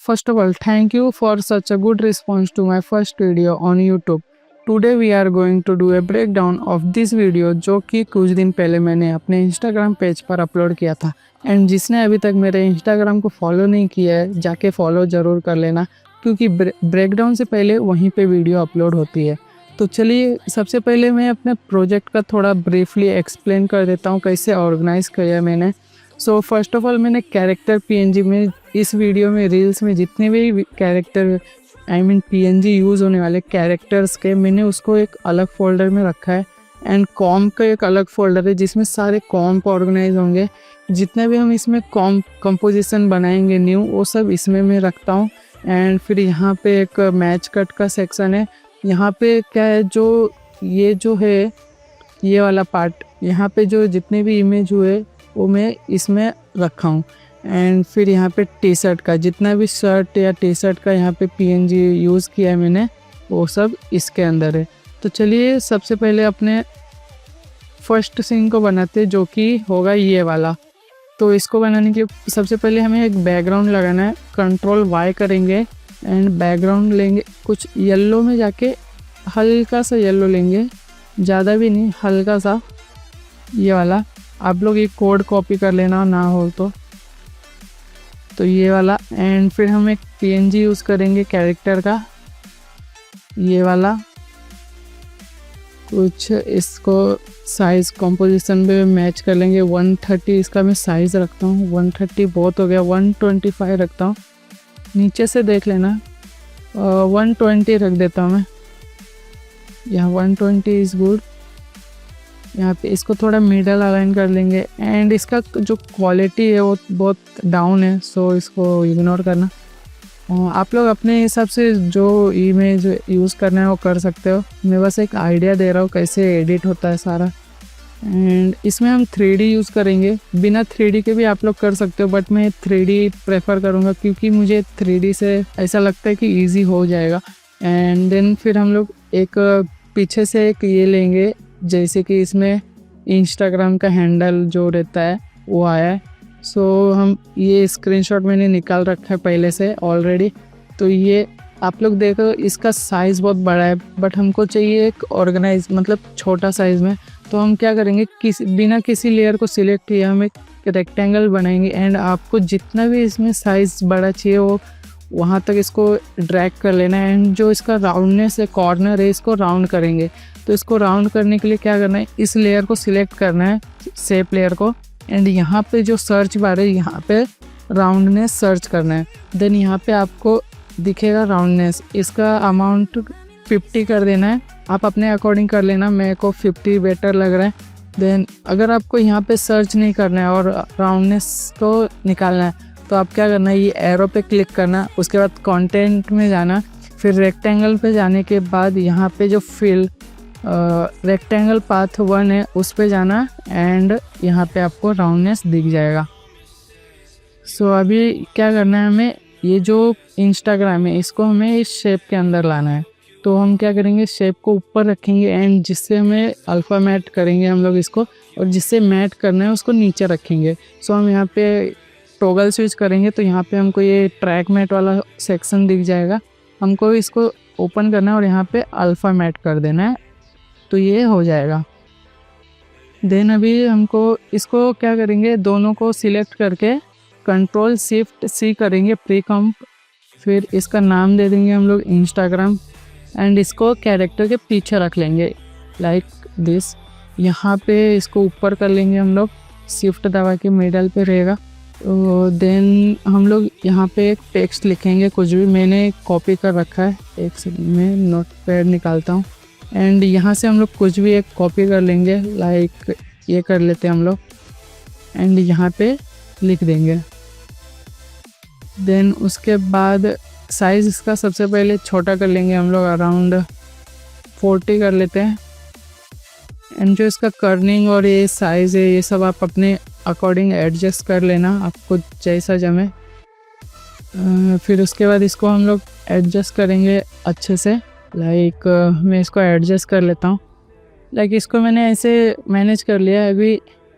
First of all, thank you for such a good response to my first video on YouTube. Today we are going to do a breakdown of this video जो कि कुछ दिन पहले मैंने अपने Instagram page पर upload किया था। एंड जिसने अभी तक मेरे इंस्टाग्राम को फॉलो नहीं किया है जाके फॉलो ज़रूर कर लेना, क्योंकि ब्रेकडाउन से पहले वहीं पे वीडियो अपलोड होती है। तो चलिए सबसे पहले मैं अपने प्रोजेक्ट का थोड़ा ब्रीफली एक्सप्लेन कर देता हूँ कैसे ऑर्गेनाइज़ किया मैंने। सो फर्स्ट ऑफ ऑल मैंने कैरेक्टर पीएनजी में इस वीडियो में रील्स में जितने भी कैरेक्टर पीएनजी यूज़ होने वाले कैरेक्टर्स के मैंने उसको एक अलग फोल्डर में रखा है। एंड कॉम का एक अलग फोल्डर है जिसमें सारे कॉम्प ऑर्गेनाइज होंगे। जितने भी हम इसमें कंपोजिशन बनाएंगे न्यू वो सब इसमें मैं रखता हूँ। एंड फिर यहाँ पे एक मैच कट का सेक्शन है। यहाँ पे क्या है, जो ये जो है ये वाला पार्ट, यहाँ पे जो जितने भी इमेज हुए वो मैं इसमें रखा हूँ। एंड फिर यहाँ पे टी शर्ट का जितना भी शर्ट या टी शर्ट का यहाँ पे पीएनजी यूज़ किया है मैंने वो सब इसके अंदर है। तो चलिए सबसे पहले अपने फर्स्ट सीन को बनाते हैं जो कि होगा ये वाला। तो इसको बनाने के लिए सबसे पहले हमें एक बैकग्राउंड लगाना है। कंट्रोल वाई करेंगे एंड बैकग्राउंड लेंगे कुछ येलो में जाके, हल्का सा येलो लेंगे, ज़्यादा भी नहीं, हल्का सा ये वाला। आप लोग ये कोड कॉपी कर लेना ना हो तो ये वाला। एंड फिर हम एक पीएनजी यूज़ करेंगे कैरेक्टर का, ये वाला कुछ। इसको साइज़ कंपोजिशन पे मैच कर लेंगे। 130 इसका मैं साइज़ रखता हूँ, 130 बहुत हो गया, 125 रखता हूँ। नीचे से देख लेना, 120 रख देता हूँ मैं, यहाँ 120 इज़ गुड। यहाँ पे इसको थोड़ा मिडल अलाइन कर लेंगे। एंड इसका जो क्वालिटी है वो बहुत डाउन है, सो इसको इग्नोर करना। आप लोग अपने हिसाब से जो इमेज यूज़ करना है वो कर सकते हो। मैं बस एक आइडिया दे रहा हूँ कैसे एडिट होता है सारा। एंड इसमें हम 3D यूज़ करेंगे, बिना 3D के भी आप लोग कर सकते हो, बट मैं 3D प्रेफर करूँगा क्योंकि मुझे 3D से ऐसा लगता है कि ईजी हो जाएगा। एंड देन फिर हम लोग एक पीछे से एक ये लेंगे, जैसे कि इसमें इंस्टाग्राम का हैंडल जो रहता है वो आया है। सो हम ये स्क्रीनशॉट मैंने निकाल रखा है पहले से ऑलरेडी। तो ये आप लोग देखो, इसका साइज़ बहुत बड़ा है बट हमको चाहिए एक ऑर्गेनाइज मतलब छोटा साइज़ में। तो हम क्या करेंगे, बिना किसी लेयर को सिलेक्ट किए हम एक रेक्टेंगल बनाएंगे। एंड आपको जितना भी इसमें साइज़ बड़ा चाहिए वो वहाँ तक इसको ड्रैग कर लेना है। एंड जो इसका राउंडनेस है, कॉर्नर है, इसको राउंड करेंगे। तो इसको राउंड करने के लिए क्या करना है, इस लेयर को सिलेक्ट करना है, शेप लेयर को। एंड यहाँ पे जो सर्च बार है यहाँ पे राउंडनेस सर्च करना है। देन यहाँ पे आपको दिखेगा राउंडनेस, इसका अमाउंट 50 कर देना है। आप अपने अकॉर्डिंग कर लेना, मेरे को 50 बेटर लग रहा है। देन अगर आपको यहाँ पे सर्च नहीं करना है और राउंडनेस को निकालना है तो आप क्या करना है, ये एरो पे क्लिक करना, उसके बाद कंटेंट में जाना, फिर रेक्टेंगल पे जाने के बाद यहाँ पे जो फिल रेक्टेंगल पाथ 1 है उस पे जाना। एंड यहाँ पे आपको राउंडनेस दिख जाएगा। सो अभी क्या करना है, हमें ये जो इंस्टाग्राम है इसको हमें इस शेप के अंदर लाना है। तो हम क्या करेंगे, शेप को ऊपर रखेंगे एंड जिससे हमें अल्फ़ा मैट करेंगे हम लोग इसको, और जिससे मैट करना है उसको नीचे रखेंगे। सो हम यहाँ पे टॉगल स्विच करेंगे तो यहाँ पे हमको ये ट्रैक मैट वाला सेक्शन दिख जाएगा। हमको इसको ओपन करना है और यहाँ पे अल्फ़ा मैट कर देना है, तो ये हो जाएगा। देन अभी हमको इसको क्या करेंगे, दोनों को सिलेक्ट करके कंट्रोल शिफ्ट सी करेंगे प्री कंप, फिर इसका नाम दे देंगे हम लोग इंस्टाग्राम। एंड इसको कैरेक्टर के पीछे रख लेंगे लाइक दिस। यहाँ पे इसको ऊपर कर लेंगे हम लोग, शिफ्ट दबा के मिडल पे रहेगा। तो देन हम लोग यहाँ पे एक टेक्स्ट लिखेंगे, कुछ भी मैंने कॉपी कर रखा है, एक सेकंड में नोट पैड निकालता हूँ। एंड यहाँ से हम लोग कुछ भी एक कॉपी कर लेंगे, लाइक ये कर लेते हैं हम लोग। एंड यहाँ पे लिख देंगे। देन उसके बाद साइज़ इसका सबसे पहले छोटा कर लेंगे हम लोग, अराउंड 40 कर लेते हैं। एंड जो इसका कर्निंग और ये साइज़ है ये सब आप अपने अकॉर्डिंग एडजस्ट कर लेना, आपको जैसा जमे। फिर उसके बाद इसको हम लोग एडजस्ट करेंगे अच्छे से, लाइक मैं इसको एडजस्ट कर लेता हूँ। लाइक इसको मैंने ऐसे मैनेज कर लिया। अभी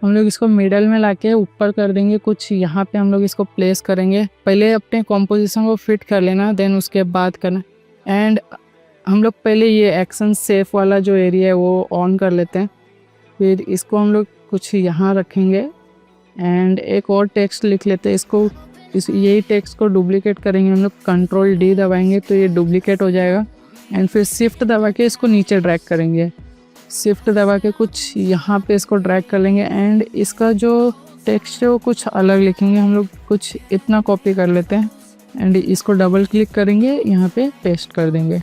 हम लोग इसको मिडल में लाके ऊपर कर देंगे कुछ, यहाँ पे हम लोग इसको प्लेस करेंगे। पहले अपने कॉम्पोजिशन को फिट कर लेना, देन उसके बाद करना। एंड हम लोग पहले ये एक्शन सेफ वाला जो एरिया है वो ऑन कर लेते हैं। फिर इसको हम लोग कुछ यहाँ रखेंगे एंड एक और टेक्स्ट लिख लेते हैं। इसको यही टेक्स्ट को डुप्लीकेट करेंगे हम लोग, कंट्रोल डी दबाएंगे तो ये डुप्लीकेट हो जाएगा। एंड फिर शिफ्ट दबा के इसको नीचे ड्रैग करेंगे, शिफ्ट दबा के कुछ यहाँ पे इसको ड्रैग कर लेंगे। एंड इसका जो टेक्स्ट है वो कुछ अलग लिखेंगे हम लोग, कुछ इतना कॉपी कर लेते हैं। एंड इसको डबल क्लिक करेंगे, यहाँ पे पेस्ट कर देंगे।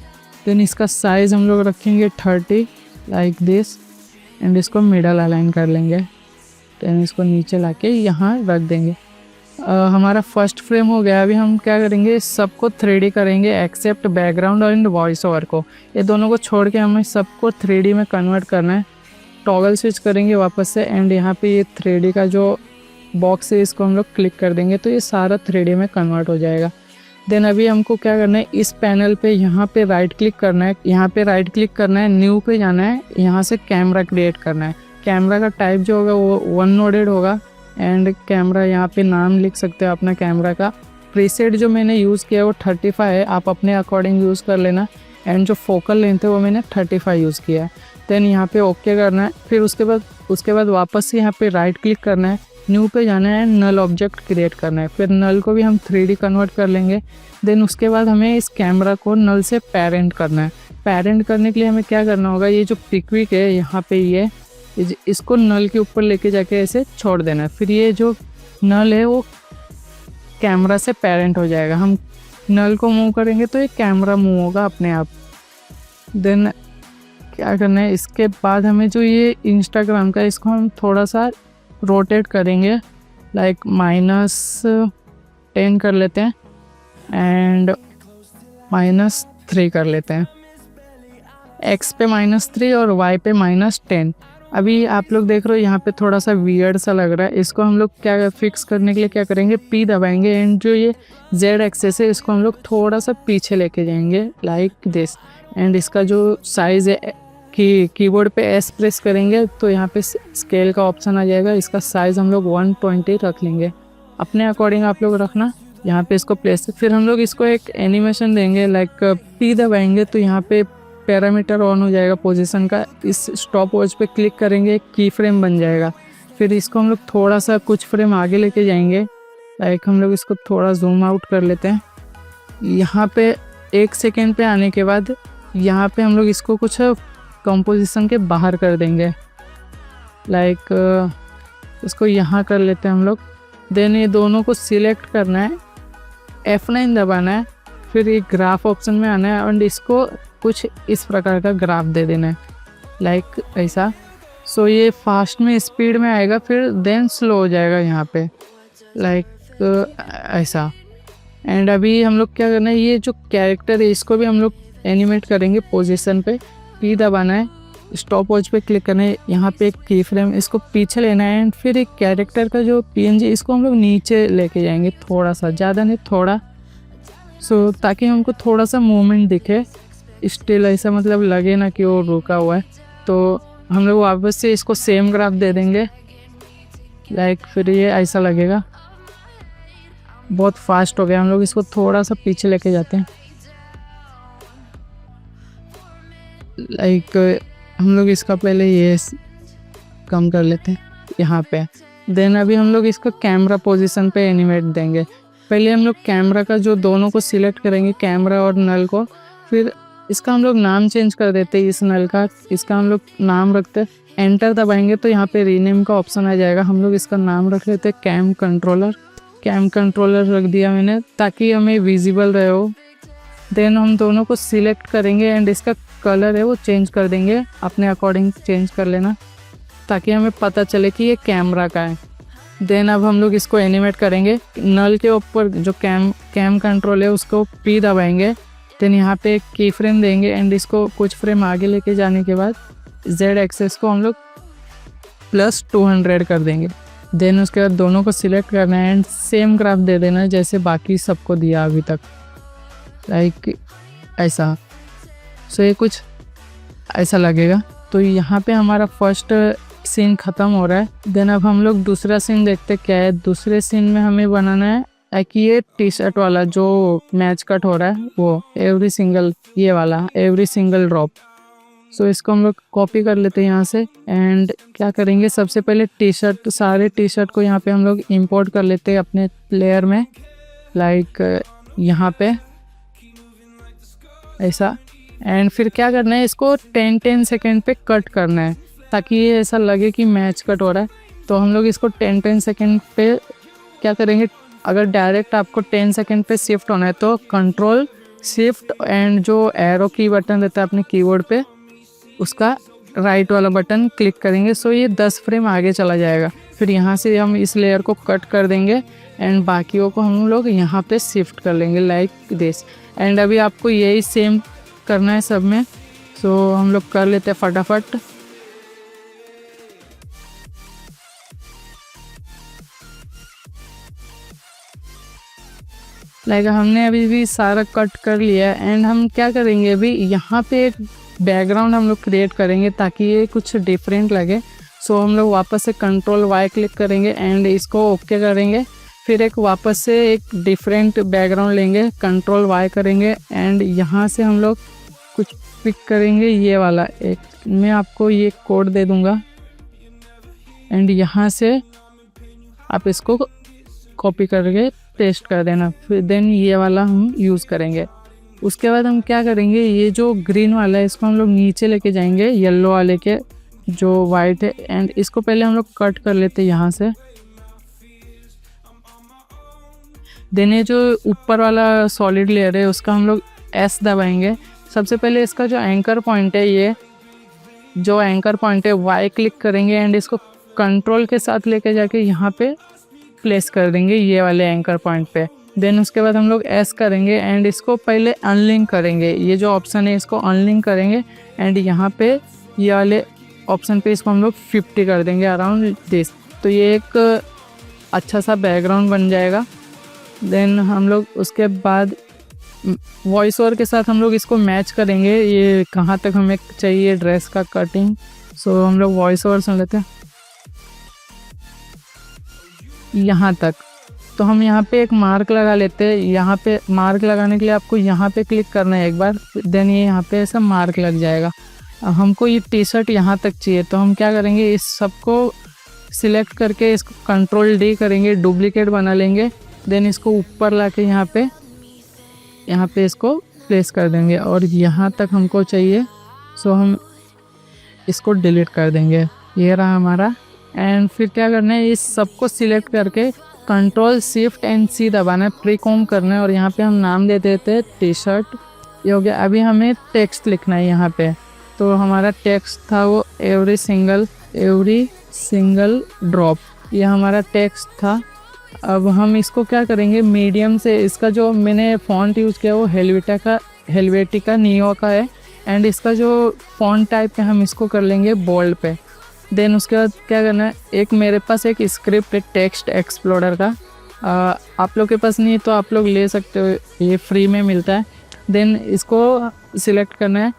देन इसका साइज़ हम लोग रखेंगे 30 लाइक दिस। एंड इसको मिडल अलाइन कर लेंगे। देन इसको नीचे लाके यहाँ रख देंगे। हमारा फर्स्ट फ्रेम हो गया। अभी हम क्या करेंगे, सबको 3D करेंगे except background and voice over को, ये दोनों को छोड़ के हमें सबको 3D में कन्वर्ट करना है। टॉगल स्विच करेंगे वापस से एंड यहाँ पे ये 3D का जो बॉक्स है इसको हम लोग क्लिक कर देंगे तो ये सारा 3D में कन्वर्ट हो जाएगा। देन अभी हमको क्या करना है, इस पैनल पे यहाँ पे राइट क्लिक करना है, यहाँ पे राइट क्लिक करना है, न्यू पे जाना है, यहाँ से कैमरा क्रिएट करना है। कैमरा का टाइप जो होगा वो वन नोडेड होगा। एंड कैमरा यहाँ पे नाम लिख सकते हो अपना कैमरा का। प्रीसेट जो मैंने यूज़ किया है वो 35 है, आप अपने अकॉर्डिंग यूज़ कर लेना। एंड जो फोकल लेंथ है वो मैंने 35 यूज़ किया है। देन यहाँ पे ओके करना है। फिर उसके बाद वापस से यहाँ पे राइट क्लिक करना है, न्यू पे जाना है, नल ऑब्जेक्ट क्रिएट करना है। फिर नल को भी हम 3D कन्वर्ट कर लेंगे। देन उसके बाद हमें इस कैमरा को नल से पेरेंट करना है। पेरेंट करने के लिए हमें क्या करना होगा, ये जो पिकविक है यहाँ पे ये इसको नल के ऊपर लेके जाके ऐसे छोड़ देना है। फिर ये जो नल है वो कैमरा से पेरेंट हो जाएगा। हम नल को मूव करेंगे तो ये कैमरा मूव होगा अपने आप। देन क्या करना है, इसके बाद हमें जो ये इंस्टाग्राम का इसको हम थोड़ा सा रोटेट करेंगे, लाइक -10 कर लेते हैं एंड -3 कर लेते हैं। x पे -3 और y पे -10। अभी आप लोग देख रहे हो यहाँ पे थोड़ा सा वियर्ड सा लग रहा है। इसको हम लोग क्या फिक्स करने के लिए क्या करेंगे, P दबाएंगे एंड जो ये Z एक्सेस है इसको हम लोग थोड़ा सा पीछे लेके जाएंगे लाइक दिस। एंड इसका जो साइज़ है कि कीबोर्ड पे S प्रेस करेंगे तो यहाँ पे स्केल का ऑप्शन आ जाएगा। इसका साइज़ हम लोग 120 रख लेंगे, अपने अकॉर्डिंग आप लोग रखना। यहाँ पे इसको प्लेस, फिर हम लोग इसको एक एनिमेशन देंगे, लाइक P दबाएंगे तो यहाँ पे पैरामीटर ऑन हो जाएगा पोजीशन का। इस स्टॉप वॉच पे क्लिक करेंगे, की फ्रेम बन जाएगा। फिर इसको हम लोग थोड़ा सा कुछ फ्रेम आगे लेके जाएंगे, लाइक हम लोग इसको थोड़ा जूम आउट कर लेते हैं। यहाँ पे 1 सेकेंड पे आने के बाद यहाँ पे हम लोग इसको कुछ कंपोजिशन के बाहर कर देंगे, लाइक इसको यहाँ कर लेते हैं हम लोग। देन ये दोनों को सिलेक्ट करना है, F9 दबाना है, फिर ये ग्राफ ऑप्शन में आना है एंड इसको कुछ इस प्रकार का ग्राफ दे देना है, लाइक ऐसा। सो ये फास्ट में स्पीड में आएगा, फिर देन स्लो हो जाएगा यहाँ पे, लाइक ऐसा। एंड अभी हम लोग क्या करना है, ये जो कैरेक्टर है इसको भी हम लोग एनिमेट करेंगे। पोजीशन पे P दबाना है, स्टॉप वॉच पे क्लिक करना है, यहाँ पे एक की फ्रेम इसको पीछे लेना है एंड फिर एक कैरेक्टर का जो PNG इसको हम लोग नीचे लेके जाएंगे, थोड़ा सा, ज़्यादा नहीं थोड़ा। सो ताकि हमको थोड़ा सा मूवमेंट दिखे, स्टिल ऐसा मतलब लगे ना कि वो रुका हुआ है। तो हम लोग वापस से इसको सेम ग्राफ दे देंगे, लाइक फिर ये ऐसा लगेगा। बहुत फास्ट हो गया, हम लोग इसको थोड़ा सा पीछे लेके जाते हैं, लाइक हम लोग इसका पहले ये कम कर लेते हैं यहाँ पे। देन अभी हम लोग इसको कैमरा पोजीशन पे एनिमेट देंगे। पहले हम लोग कैमरा का जो दोनों को सिलेक्ट करेंगे, कैमरा और नल को। फिर इसका हम लोग नाम चेंज कर देते हैं, इस नल का इसका हम लोग नाम रखते हैं। एंटर दबाएंगे तो यहाँ पे रीनेम का ऑप्शन आ जाएगा। हम लोग इसका नाम रख लेते हैं कैम कंट्रोलर रख दिया मैंने, ताकि हमें विजिबल रहे हो। देन हम दोनों को सिलेक्ट करेंगे एंड इसका कलर है वो चेंज कर देंगे, अपने अकॉर्डिंग चेंज कर लेना ताकि हमें पता चले कि ये कैमरा का है। देन अब हम लोग इसको एनिमेट करेंगे। नल के ऊपर जो कैम कंट्रोल है उसको P दबाएंगे। देन यहाँ पे एक की फ्रेम देंगे एंड इसको कुछ फ्रेम आगे लेके जाने के बाद Z एक्सेस को हम लोग +200 कर देंगे। देन उसके बाद दोनों को सिलेक्ट करना है एंड सेम ग्राफ दे देना है जैसे बाकी सबको दिया अभी तक, लाइक ऐसा। सो ये कुछ ऐसा लगेगा। तो यहाँ पे हमारा फर्स्ट सीन ख़त्म हो रहा है। देन अब हम लोग दूसरा सीन देखते क्या है। दूसरे सीन में हमें बनाना है कि ये टी शर्ट वाला जो मैच कट हो रहा है वो एवरी सिंगल, ये वाला एवरी सिंगल ड्रॉप। सो इसको हम लोग कॉपी कर लेते हैं यहाँ से। एंड क्या करेंगे, सबसे पहले टी शर्ट, सारे टी शर्ट को यहाँ पे हम लोग इंपोर्ट कर लेते हैं अपने लेयर में, लाइक यहाँ पे ऐसा। एंड फिर क्या करना है, इसको 10-10 सेकेंड पे कट करना है ताकि ये ऐसा लगे कि मैच कट हो रहा है। तो हम लोग इसको 10-10 सेकेंड पे क्या करेंगे, अगर डायरेक्ट आपको 10 सेकेंड पे शिफ्ट होना है तो कंट्रोल शिफ्ट एंड जो एरो की बटन रहता है अपने कीबोर्ड पे, उसका राइट वाला बटन क्लिक करेंगे। सो ये 10 फ्रेम आगे चला जाएगा। फिर यहाँ से हम इस लेयर को कट कर देंगे एंड बाकियों को हम लोग यहाँ पे शिफ्ट कर लेंगे लाइक दिस। एंड अभी आपको यही सेम करना है सब में। सो हम लोग कर लेते हैं फटाफट। लाइक हमने अभी भी सारा कट कर लिया है। एंड हम क्या करेंगे, अभी यहाँ पे एक बैकग्राउंड हम लोग क्रिएट करेंगे ताकि ये कुछ डिफरेंट लगे। सो हम लोग वापस से कंट्रोल वाई क्लिक करेंगे एंड इसको ओके करेंगे। फिर एक वापस से एक डिफरेंट बैकग्राउंड लेंगे, कंट्रोल वाई करेंगे एंड यहाँ से हम लोग कुछ पिक करेंगे, ये वाला एक। मैं आपको ये कोड दे दूँगा एंड यहाँ से आप इसको कॉपी करके पेस्ट कर देना। फिर देन ये वाला हम यूज़ करेंगे। उसके बाद हम क्या करेंगे, ये जो ग्रीन वाला है इसको हम लोग नीचे लेके जाएंगे येलो वाले के जो वाइट है। एंड इसको पहले हम लोग कट कर लेते हैं यहाँ से। देन ये जो ऊपर वाला सॉलिड लेयर है उसका हम लोग एस दबाएंगे। सबसे पहले इसका जो एंकर पॉइंट है, ये जो एंकर पॉइंट है वाई क्लिक करेंगे एंड इसको कंट्रोल के साथ लेके जाके यहाँ पे प्लेस कर देंगे, ये वाले एंकर पॉइंट पे। देन उसके बाद हम लोग एस करेंगे एंड इसको पहले अनलिंक करेंगे। ये जो ऑप्शन है इसको अनलिंक करेंगे एंड यहाँ पे ये वाले ऑप्शन पे इसको हम लोग 50 कर देंगे अराउंड दिस। तो ये एक अच्छा सा बैकग्राउंड बन जाएगा। देन हम लोग उसके बाद वॉइस ओवर के साथ हम लोग इसको मैच करेंगे, ये कहाँ तक हमें चाहिए ड्रेस का कटिंग। सो हम लोग वॉइस ओवर सुन लेते हैं यहाँ तक। तो हम यहाँ पे एक मार्क लगा लेते हैं। यहाँ पे मार्क लगाने के लिए आपको यहाँ पे क्लिक करना है एक बार, देन ये यहाँ पे ऐसा मार्क लग जाएगा। अब हमको ये टी शर्ट यहाँ तक चाहिए तो हम क्या करेंगे, इस सबको सिलेक्ट करके इसको कंट्रोल डी करेंगे, डुप्लीकेट बना लेंगे। देन इसको ऊपर ला के यहाँ पे इसको प्लेस कर देंगे और यहाँ तक हमको चाहिए। सो हम इसको डिलीट कर देंगे, ये रहा हमारा। एंड फिर क्या करना है, इस सबको सिलेक्ट करके कंट्रोल शिफ्ट एंड सी दबाना है, प्रीकॉम करना है और यहाँ पे हम नाम दे देते हैं टी शर्ट। ये हो गया। अभी हमें टेक्स्ट लिखना है यहाँ पे। तो हमारा टेक्स्ट था वो एवरी सिंगल ड्रॉप, ये हमारा टेक्स्ट था। अब हम इसको क्या करेंगे, मीडियम से, इसका जो मैंने फ़ॉन्ट यूज़ किया वो हेलवेटिका नियो का है। एंड इसका जो फ़ॉन्ट टाइप है हम इसको कर लेंगे बोल्ड पे। देन उसके बाद क्या करना है, एक मेरे पास एक स्क्रिप्ट है टेक्स्ट एक्सप्लोरर का, आप लोग के पास नहीं तो आप लोग ले सकते हो, ये फ्री में मिलता है। देन इसको सिलेक्ट करना है,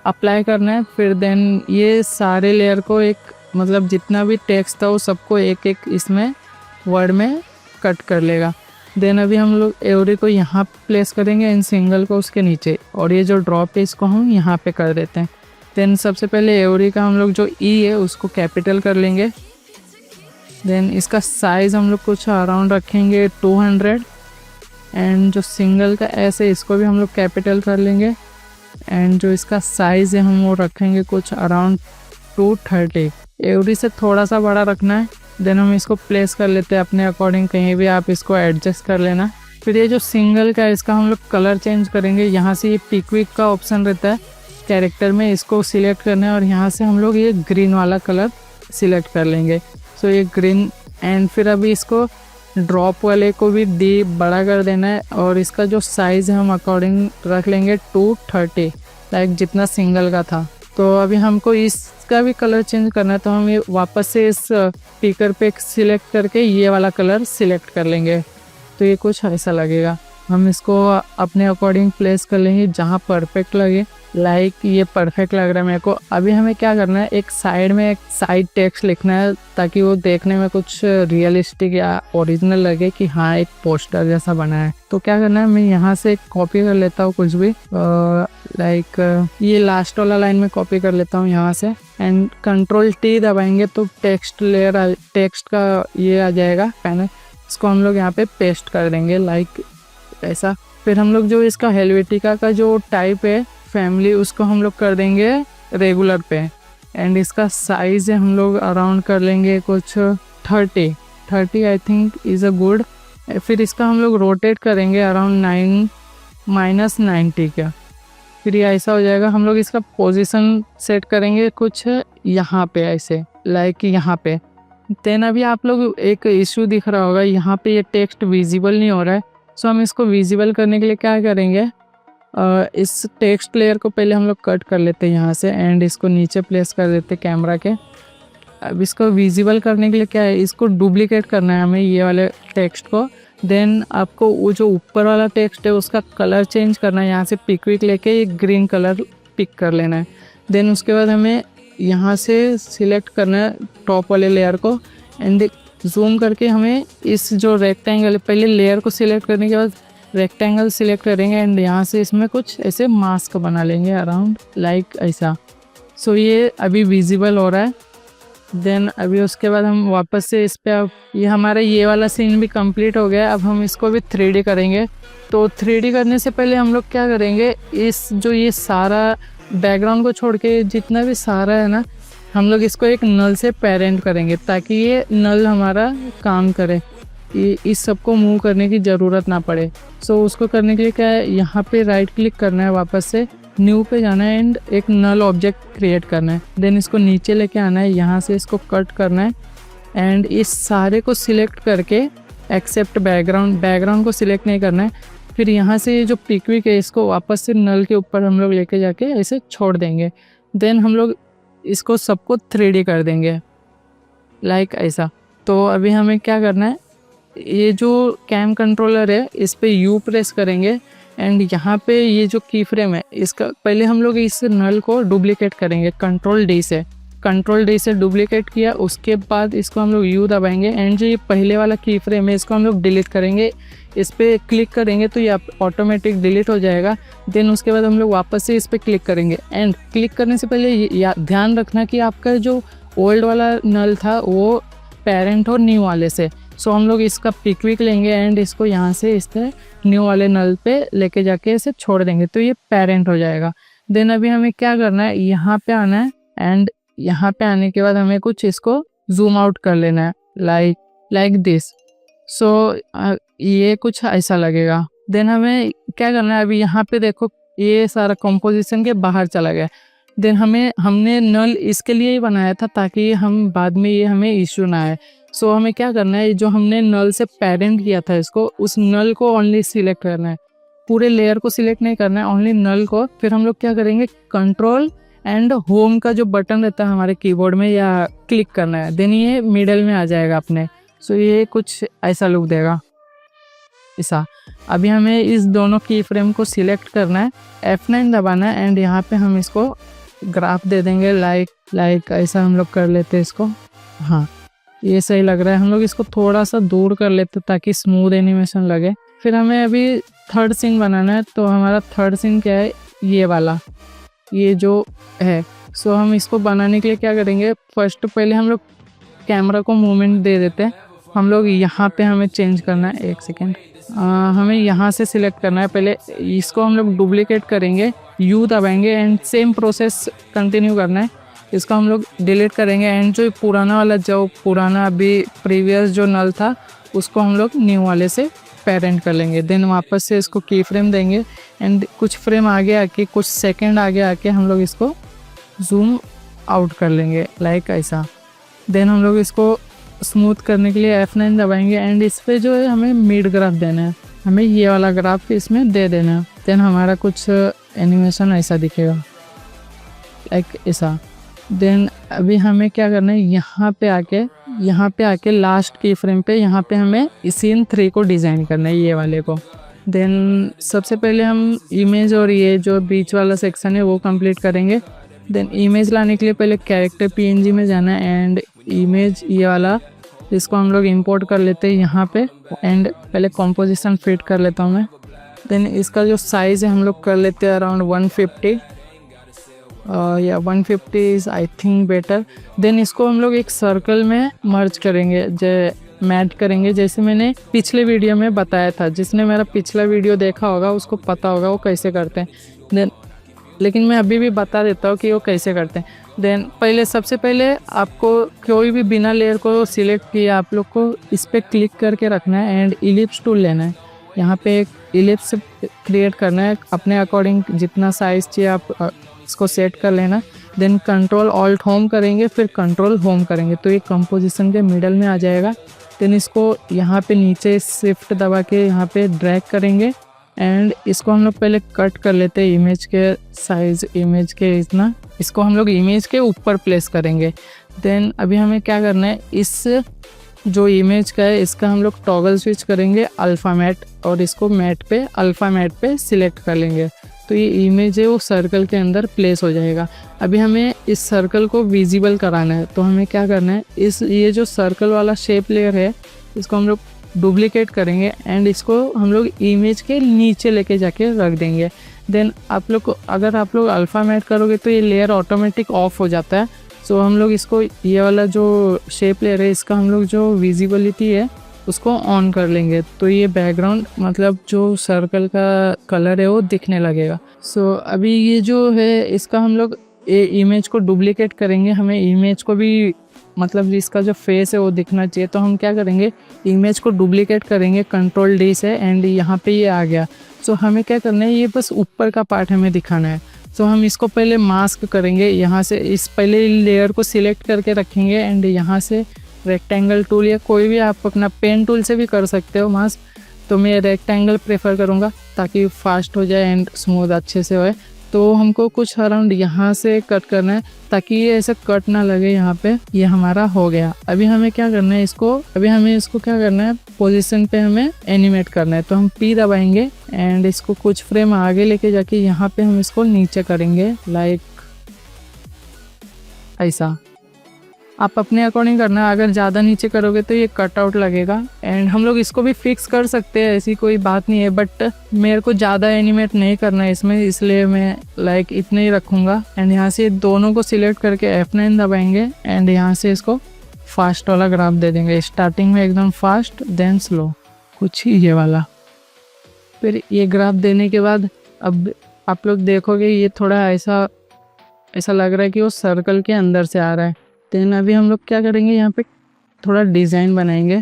अप्लाई करना है। फिर देन ये सारे लेयर को एक, मतलब जितना भी टेक्स्ट था वो सबको एक एक इसमें वर्ड में कट कर लेगा। देन अभी हम लोग एवरी को यहाँ प्लेस करेंगे, इन सिंगल को उसके नीचे, और ये जो ड्रॉप है इसको हम यहाँ पे कर देते हैं। देन सबसे पहले एवरी का हम लोग जो ई है उसको कैपिटल कर लेंगे। देन इसका साइज़ हम लोग कुछ अराउंड रखेंगे 200। एंड जो सिंगल का एस है इसको भी हम लोग कैपिटल कर लेंगे। एंड जो इसका साइज़ है हम वो रखेंगे कुछ अराउंड 230। एवरी से थोड़ा सा बड़ा रखना है। देन हम इसको प्लेस कर लेते हैं अपने अकॉर्डिंग, कहीं भी आप इसको एडजस्ट कर लेना। फिर ये जो सिंगल का है इसका हम लोग कलर चेंज करेंगे। यहाँ से ये पिकविक का ऑप्शन रहता है कैरेक्टर में, इसको सिलेक्ट करना है और यहाँ से हम लोग ये ग्रीन वाला कलर सिलेक्ट कर लेंगे। सो ये ग्रीन। एंड फिर अभी इसको ड्रॉप वाले को भी डी बड़ा कर देना है और इसका जो साइज़ है हम अकॉर्डिंग रख लेंगे 230, लाइक जितना सिंगल का था। तो अभी हमको इसका भी कलर चेंज करना है, तो हम ये वापस से इस स्पीकर पे सिलेक्ट करके ये वाला कलर सिलेक्ट कर लेंगे। तो ये कुछ ऐसा लगेगा। हम इसको अपने अकॉर्डिंग प्लेस कर लेंगे जहाँ परफेक्ट लगे। लाइक ये परफेक्ट लग रहा है मेरे को। अभी हमें क्या करना है, एक साइड में एक साइड टेक्स्ट लिखना है ताकि वो देखने में कुछ रियलिस्टिक या ओरिजिनल लगे कि हाँ एक पोस्टर जैसा बना है। तो क्या करना है, मैं यहाँ से कॉपी कर लेता हूँ कुछ भी, लाइक ये लास्ट वाला लाइन में कॉपी कर लेता हूँ यहाँ से एंड Ctrl+T दबाएंगे तो टेक्स्ट लेयर, टेक्स्ट का ये आ जाएगा पैनल। इसको हम लोग यहाँ पे पेस्ट कर देंगे लाइक ऐसा। फिर हम लोग जो इसका हेलवेटिका का जो टाइप है फैमिली, उसको हम लोग कर देंगे रेगुलर पे एंड इसका साइज है हम लोग अराउंड कर लेंगे कुछ 30 I think is a good. फिर इसका हम लोग रोटेट करेंगे अराउंड 9 - 90 का। फिर ये ऐसा हो जाएगा। हम लोग इसका पोजीशन सेट करेंगे कुछ यहाँ पे ऐसे, लाइक यहाँ पे। देन अभी आप लोग एक इशू दिख रहा होगा, यहाँ पे ये टेक्स्ट विजिबल नहीं हो रहा है। सो हम इसको विजिबल करने के लिए क्या करेंगे, इस टेक्स्ट लेयर को पहले हम लोग कट कर लेते हैं यहाँ से एंड इसको नीचे प्लेस कर देते कैमरा के। अब इसको विजिबल करने के लिए क्या है, इसको डुप्लीकेट करना है हमें ये वाले टेक्स्ट को। देन आपको वो जो ऊपर वाला टेक्स्ट है उसका कलर चेंज करना है, यहाँ से पिक लेके एक ग्रीन कलर पिक कर लेना है। देन उसके बाद हमें यहाँ से सिलेक्ट करना है टॉप वाले लेयर को एंड जूम करके हमें इस जो रेक्टेंगल, पहले लेयर को सिलेक्ट करने के बाद रेक्टेंगल सिलेक्ट करेंगे एंड यहाँ से इसमें कुछ ऐसे मास्क बना लेंगे अराउंड लाइक ऐसा। सो ये अभी विजिबल हो रहा है। देन अभी उसके बाद हम वापस से इस पे, अब ये हमारा ये वाला सीन भी कंप्लीट हो गया। अब हम इसको भी 3D करेंगे। तो 3D करने से पहले हम लोग क्या करेंगे, इस जो ये सारा बैकग्राउंड को छोड़ के जितना भी सारा है ना, हम लोग इसको एक नल से पेरेंट करेंगे ताकि ये नल हमारा काम करे, इस सबको मूव करने की ज़रूरत ना पड़े। सो उसको करने के लिए क्या है, यहाँ पे राइट क्लिक करना है, वापस से न्यू पे जाना है एंड एक नल ऑब्जेक्ट क्रिएट करना है। देन इसको नीचे लेके आना है, यहाँ से इसको कट करना है एंड इस सारे को सिलेक्ट करके एक्सेप्ट बैकग्राउंड को सिलेक्ट नहीं करना है। फिर यहाँ से जो पिकविक है इसको वापस से नल के ऊपर हम लोग लेके जाके ऐसे छोड़ देंगे। देन हम लोग इसको सबको 3D कर देंगे लाइक ऐसा। तो अभी हमें क्या करना है, ये जो कैम कंट्रोलर है इस पे U प्रेस करेंगे एंड यहाँ पे ये जो की फ्रेम है इसका पहले हम लोग इस नल को डुप्लीकेट करेंगे Ctrl+D से डुप्लीकेट किया। उसके बाद इसको हम लोग U दबाएंगे एंड जो ये पहले वाला की फ्रेम है इसको हम लोग डिलीट करेंगे। इस पर क्लिक करेंगे तो ये ऑटोमेटिक डिलीट हो जाएगा। देन उसके बाद हम लोग वापस से इस पर क्लिक करेंगे एंड क्लिक करने से पहले ध्यान रखना कि आपका जो ओल्ड वाला नल था वो पेरेंट और न्यू वाले से। सो हम लोग इसका पिक लेंगे एंड इसको यहाँ से इस तरह न्यू वाले नल पे लेके जाके इसे छोड़ देंगे तो ये पेरेंट हो जाएगा। देन अभी हमें क्या करना है, यहाँ पे आना है एंड यहाँ पे आने के बाद हमें कुछ इसको जूम आउट कर लेना है लाइक दिस। सो ये कुछ ऐसा लगेगा। देन हमें क्या करना है, अभी यहाँ पे देखो ये सारा कंपोजिशन के बाहर चला गया। देन हमने नल इसके लिए ही बनाया था ताकि हम बाद में ये हमें इश्यू ना आए। सो हमें क्या करना है, जो हमने नल से पेरेंट किया था इसको, उस नल को ओनली सिलेक्ट करना है, पूरे लेयर को सिलेक्ट नहीं करना है, ओनली नल को। फिर हम लोग क्या करेंगे, कंट्रोल एंड होम का जो बटन रहता है हमारे कीबोर्ड में या क्लिक करना है। देन ये मिडल में आ जाएगा अपने। सो ये कुछ ऐसा लुक देगा ऐसा। अभी हमें इस दोनों की फ्रेम को सिलेक्ट करना है, F9 दबाना है एंड यहाँ पे हम इसको ग्राफ दे देंगे लाइक ऐसा हम लोग कर लेते हैं इसको। हाँ ये सही लग रहा है। हम लोग इसको थोड़ा सा दूर कर लेते ताकि स्मूथ एनिमेशन लगे। फिर हमें अभी थर्ड सीन बनाना है। तो हमारा थर्ड सीन क्या है, ये वाला, ये जो है। सो हम इसको बनाने के लिए क्या करेंगे, फर्स्ट पहले हम लोग कैमरा को मूवमेंट दे देते हैं। हम लोग यहाँ पे हमें चेंज करना है, एक सेकेंड, हमें यहाँ से सिलेक्ट करना है। पहले इसको हम लोग डुप्लीकेट करेंगे, U दबाएंगे एंड सेम प्रोसेस कंटिन्यू करना है। इसको हम लोग डिलीट करेंगे एंड जो पुराना अभी प्रीवियस जो नल था उसको हम लोग न्यू वाले से पेरेंट कर लेंगे। देन वापस से इसको की फ्रेम देंगे एंड कुछ फ्रेम आगे आके, कुछ सेकंड आगे आके हम लोग इसको जूम आउट कर लेंगे लाइक ऐसा। देन हम लोग इसको स्मूथ करने के लिए F9 दबाएंगे एंड इस पे जो है हमें मिड ग्राफ देना है, हमें ये वाला ग्राफ इसमें दे देना है। देन हमारा कुछ एनिमेशन ऐसा दिखेगा लाइक ऐसा। देन अभी हमें क्या करना है, यहाँ पे आके लास्ट की फ्रेम पे यहाँ पे हमें सीन 3 को डिज़ाइन करना है, ये वाले को। देन सबसे पहले हम इमेज और ये जो बीच वाला सेक्शन है वो कंप्लीट करेंगे। देन इमेज लाने के लिए पहले कैरेक्टर पीएनजी में जाना है एंड इमेज ये वाला इसको हम लोग इंपोर्ट कर लेते हैं यहाँ पे एंड पहले कॉम्पोजिशन फिट कर लेता हूँ मैं। देन इसका जो साइज़ है हम लोग कर लेते हैं अराउंड 150 या 150 is I think better. Then इसको हम लोग एक सर्कल में मर्ज करेंगे, मैट करेंगे, जैसे मैंने पिछले वीडियो में बताया था। जिसने मेरा पिछला वीडियो देखा होगा उसको पता होगा वो कैसे करते हैं। देन लेकिन मैं अभी भी बता देता हूँ कि वो कैसे करते हैं। देन सबसे पहले आपको कोई भी बिना लेयर को सिलेक्ट किए आप लोग को इस पर क्लिक करके रखना है एंड इलिप्स टूल लेना है। यहाँ पे एक इलिप्स क्रिएट करना है, अपने अकॉर्डिंग जितना साइज़ चाहिए आप इसको सेट कर लेना। देन कंट्रोल ऑल्ट होम करेंगे, फिर कंट्रोल होम करेंगे तो ये कंपोजिशन के मिडल में आ जाएगा। देन इसको यहाँ पे नीचे शिफ्ट दबा के यहाँ पे ड्रैग करेंगे एंड इसको हम लोग पहले कट कर लेते हैं इमेज के साइज़, इमेज के इतना, इसको हम लोग इमेज के ऊपर प्लेस करेंगे। देन अभी हमें क्या करना है, इस जो इमेज का है इसका हम लोग टॉगल स्विच करेंगे अल्फ़ा मैट और इसको मैट पे अल्फ़ा मैट पे सिलेक्ट कर लेंगे तो ये इमेज है वो सर्कल के अंदर प्लेस हो जाएगा। अभी हमें इस सर्कल को विजिबल कराना है तो हमें क्या करना है, ये जो सर्कल वाला शेप लेयर है इसको हम लोग डुप्लीकेट करेंगे एंड इसको हम लोग इमेज के नीचे लेके जाके रख देंगे। देन आप लोग को अगर आप लोग अल्फ़ा मैट करोगे तो ये लेयर ऑटोमेटिक ऑफ हो जाता है। सो हम लोग इसको ये वाला जो शेप लेयर है इसका हम लोग जो विजिबिलिटी है उसको ऑन कर लेंगे तो ये बैकग्राउंड मतलब जो सर्कल का कलर है वो दिखने लगेगा। सो अभी ये जो है इसका हम लोग ये इमेज को डुप्लीकेट करेंगे, हमें इमेज को भी मतलब इसका जो फेस है वो दिखना चाहिए तो हम क्या करेंगे, इमेज को डुप्लीकेट करेंगे कंट्रोल डी से एंड यहाँ पे ये आ गया। सो हमें क्या करना है, ये बस ऊपर का पार्ट हमें दिखाना है। सो हम इसको पहले मास्क करेंगे, यहाँ से इस पहले लेयर को सिलेक्ट करके रखेंगे एंड यहाँ से रेक्टेंगल टूल या कोई भी आप अपना पेन टूल से भी कर सकते हो मास्क, तो मैं रेक्टेंगल प्रेफर करूँगा ताकि फास्ट हो जाए एंड स्मूथ अच्छे से होए। तो हमको कुछ अराउंड यहाँ से कट करना है ताकि ये ऐसे कट ना लगे यहाँ पे। ये हमारा हो गया। अभी हमें क्या करना है, इसको क्या करना है, पोजीशन पे हमें एनिमेट करना है तो हम P दबाएंगे एंड इसको कुछ फ्रेम आगे लेके जाके यहाँ पे हम इसको नीचे करेंगे लाइक ऐसा। आप अपने अकॉर्डिंग करना, अगर ज़्यादा नीचे करोगे तो ये कट आउट लगेगा एंड हम लोग इसको भी फिक्स कर सकते हैं, ऐसी कोई बात नहीं है। बट मेरे को ज़्यादा एनिमेट नहीं करना है इसमें, इसलिए मैं लाइक इतने ही रखूँगा। एंड यहाँ से दोनों को सिलेक्ट करके F9 दबाएंगे एंड यहाँ से इसको फास्ट वाला ग्राफ दे देंगे, स्टार्टिंग में एकदम फास्ट देन स्लो, कुछ ही ये वाला। फिर ये ग्राफ देने के बाद अब आप लोग देखोगे ये थोड़ा ऐसा लग रहा है कि वो सर्कल के अंदर से आ रहा है। देन अभी हम लोग क्या करेंगे, यहाँ पे थोड़ा डिज़ाइन बनाएंगे।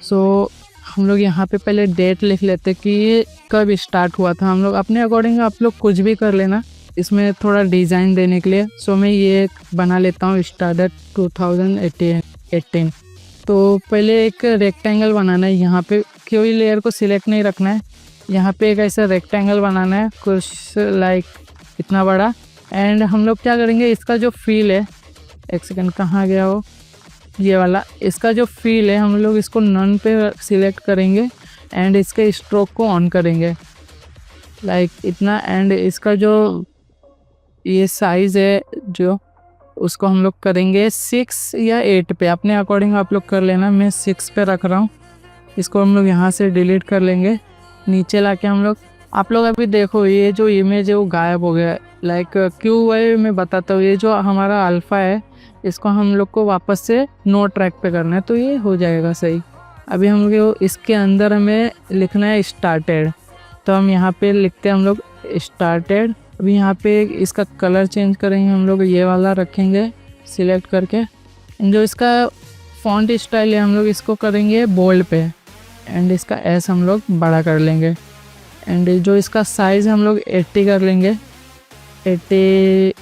सो हम लोग यहाँ पे पहले डेट लिख लेते कि ये कब स्टार्ट हुआ था। हम लोग अपने अकॉर्डिंग आप लोग कुछ भी कर लेना इसमें थोड़ा डिज़ाइन देने के लिए। सो मैं ये बना लेता हूँ स्टार्टेड 2018। तो पहले एक रेक्टेंगल बनाना है, यहाँ पे कोई लेयर को सिलेक्ट नहीं रखना है, यहाँ पे एक ऐसा रेक्टेंगल बनाना है कुछ लाइक इतना बड़ा। एंड हम लोग क्या करेंगे, इसका जो फील है, एक सेकंड कहाँ गया वो, ये वाला, इसका जो फील है हम लोग इसको नन पे सिलेक्ट करेंगे एंड इसके स्ट्रोक को ऑन करेंगे लाइक इतना। एंड इसका जो ये साइज़ है जो उसको हम लोग करेंगे 6 या 8 पे, अपने अकॉर्डिंग आप लोग कर लेना। मैं 6 पे रख रहा हूँ। इसको हम लोग यहाँ से डिलीट कर लेंगे, नीचे लाके हम लोग, आप लोग अभी देखो ये जो इमेज है वो गायब हो गया। लाइक क्यों है मैं बताता हूँ। ये जो हमारा अल्फ़ा है इसको हम लोग को वापस से नो ट्रैक पे करना है तो ये हो जाएगा सही। अभी हम लोग इसके अंदर हमें लिखना है स्टार्टेड, तो हम यहाँ पे लिखते हैं हम लोग स्टार्टेड। अभी यहाँ पे इसका कलर चेंज करेंगे, हम लोग ये वाला रखेंगे सिलेक्ट करके। जो इसका फॉन्ट स्टाइल है हम लोग इसको करेंगे बोल्ड पे एंड इसका एस हम लोग बड़ा कर लेंगे। एंड जो इसका साइज़ हम लोग 80 कर लेंगे, 80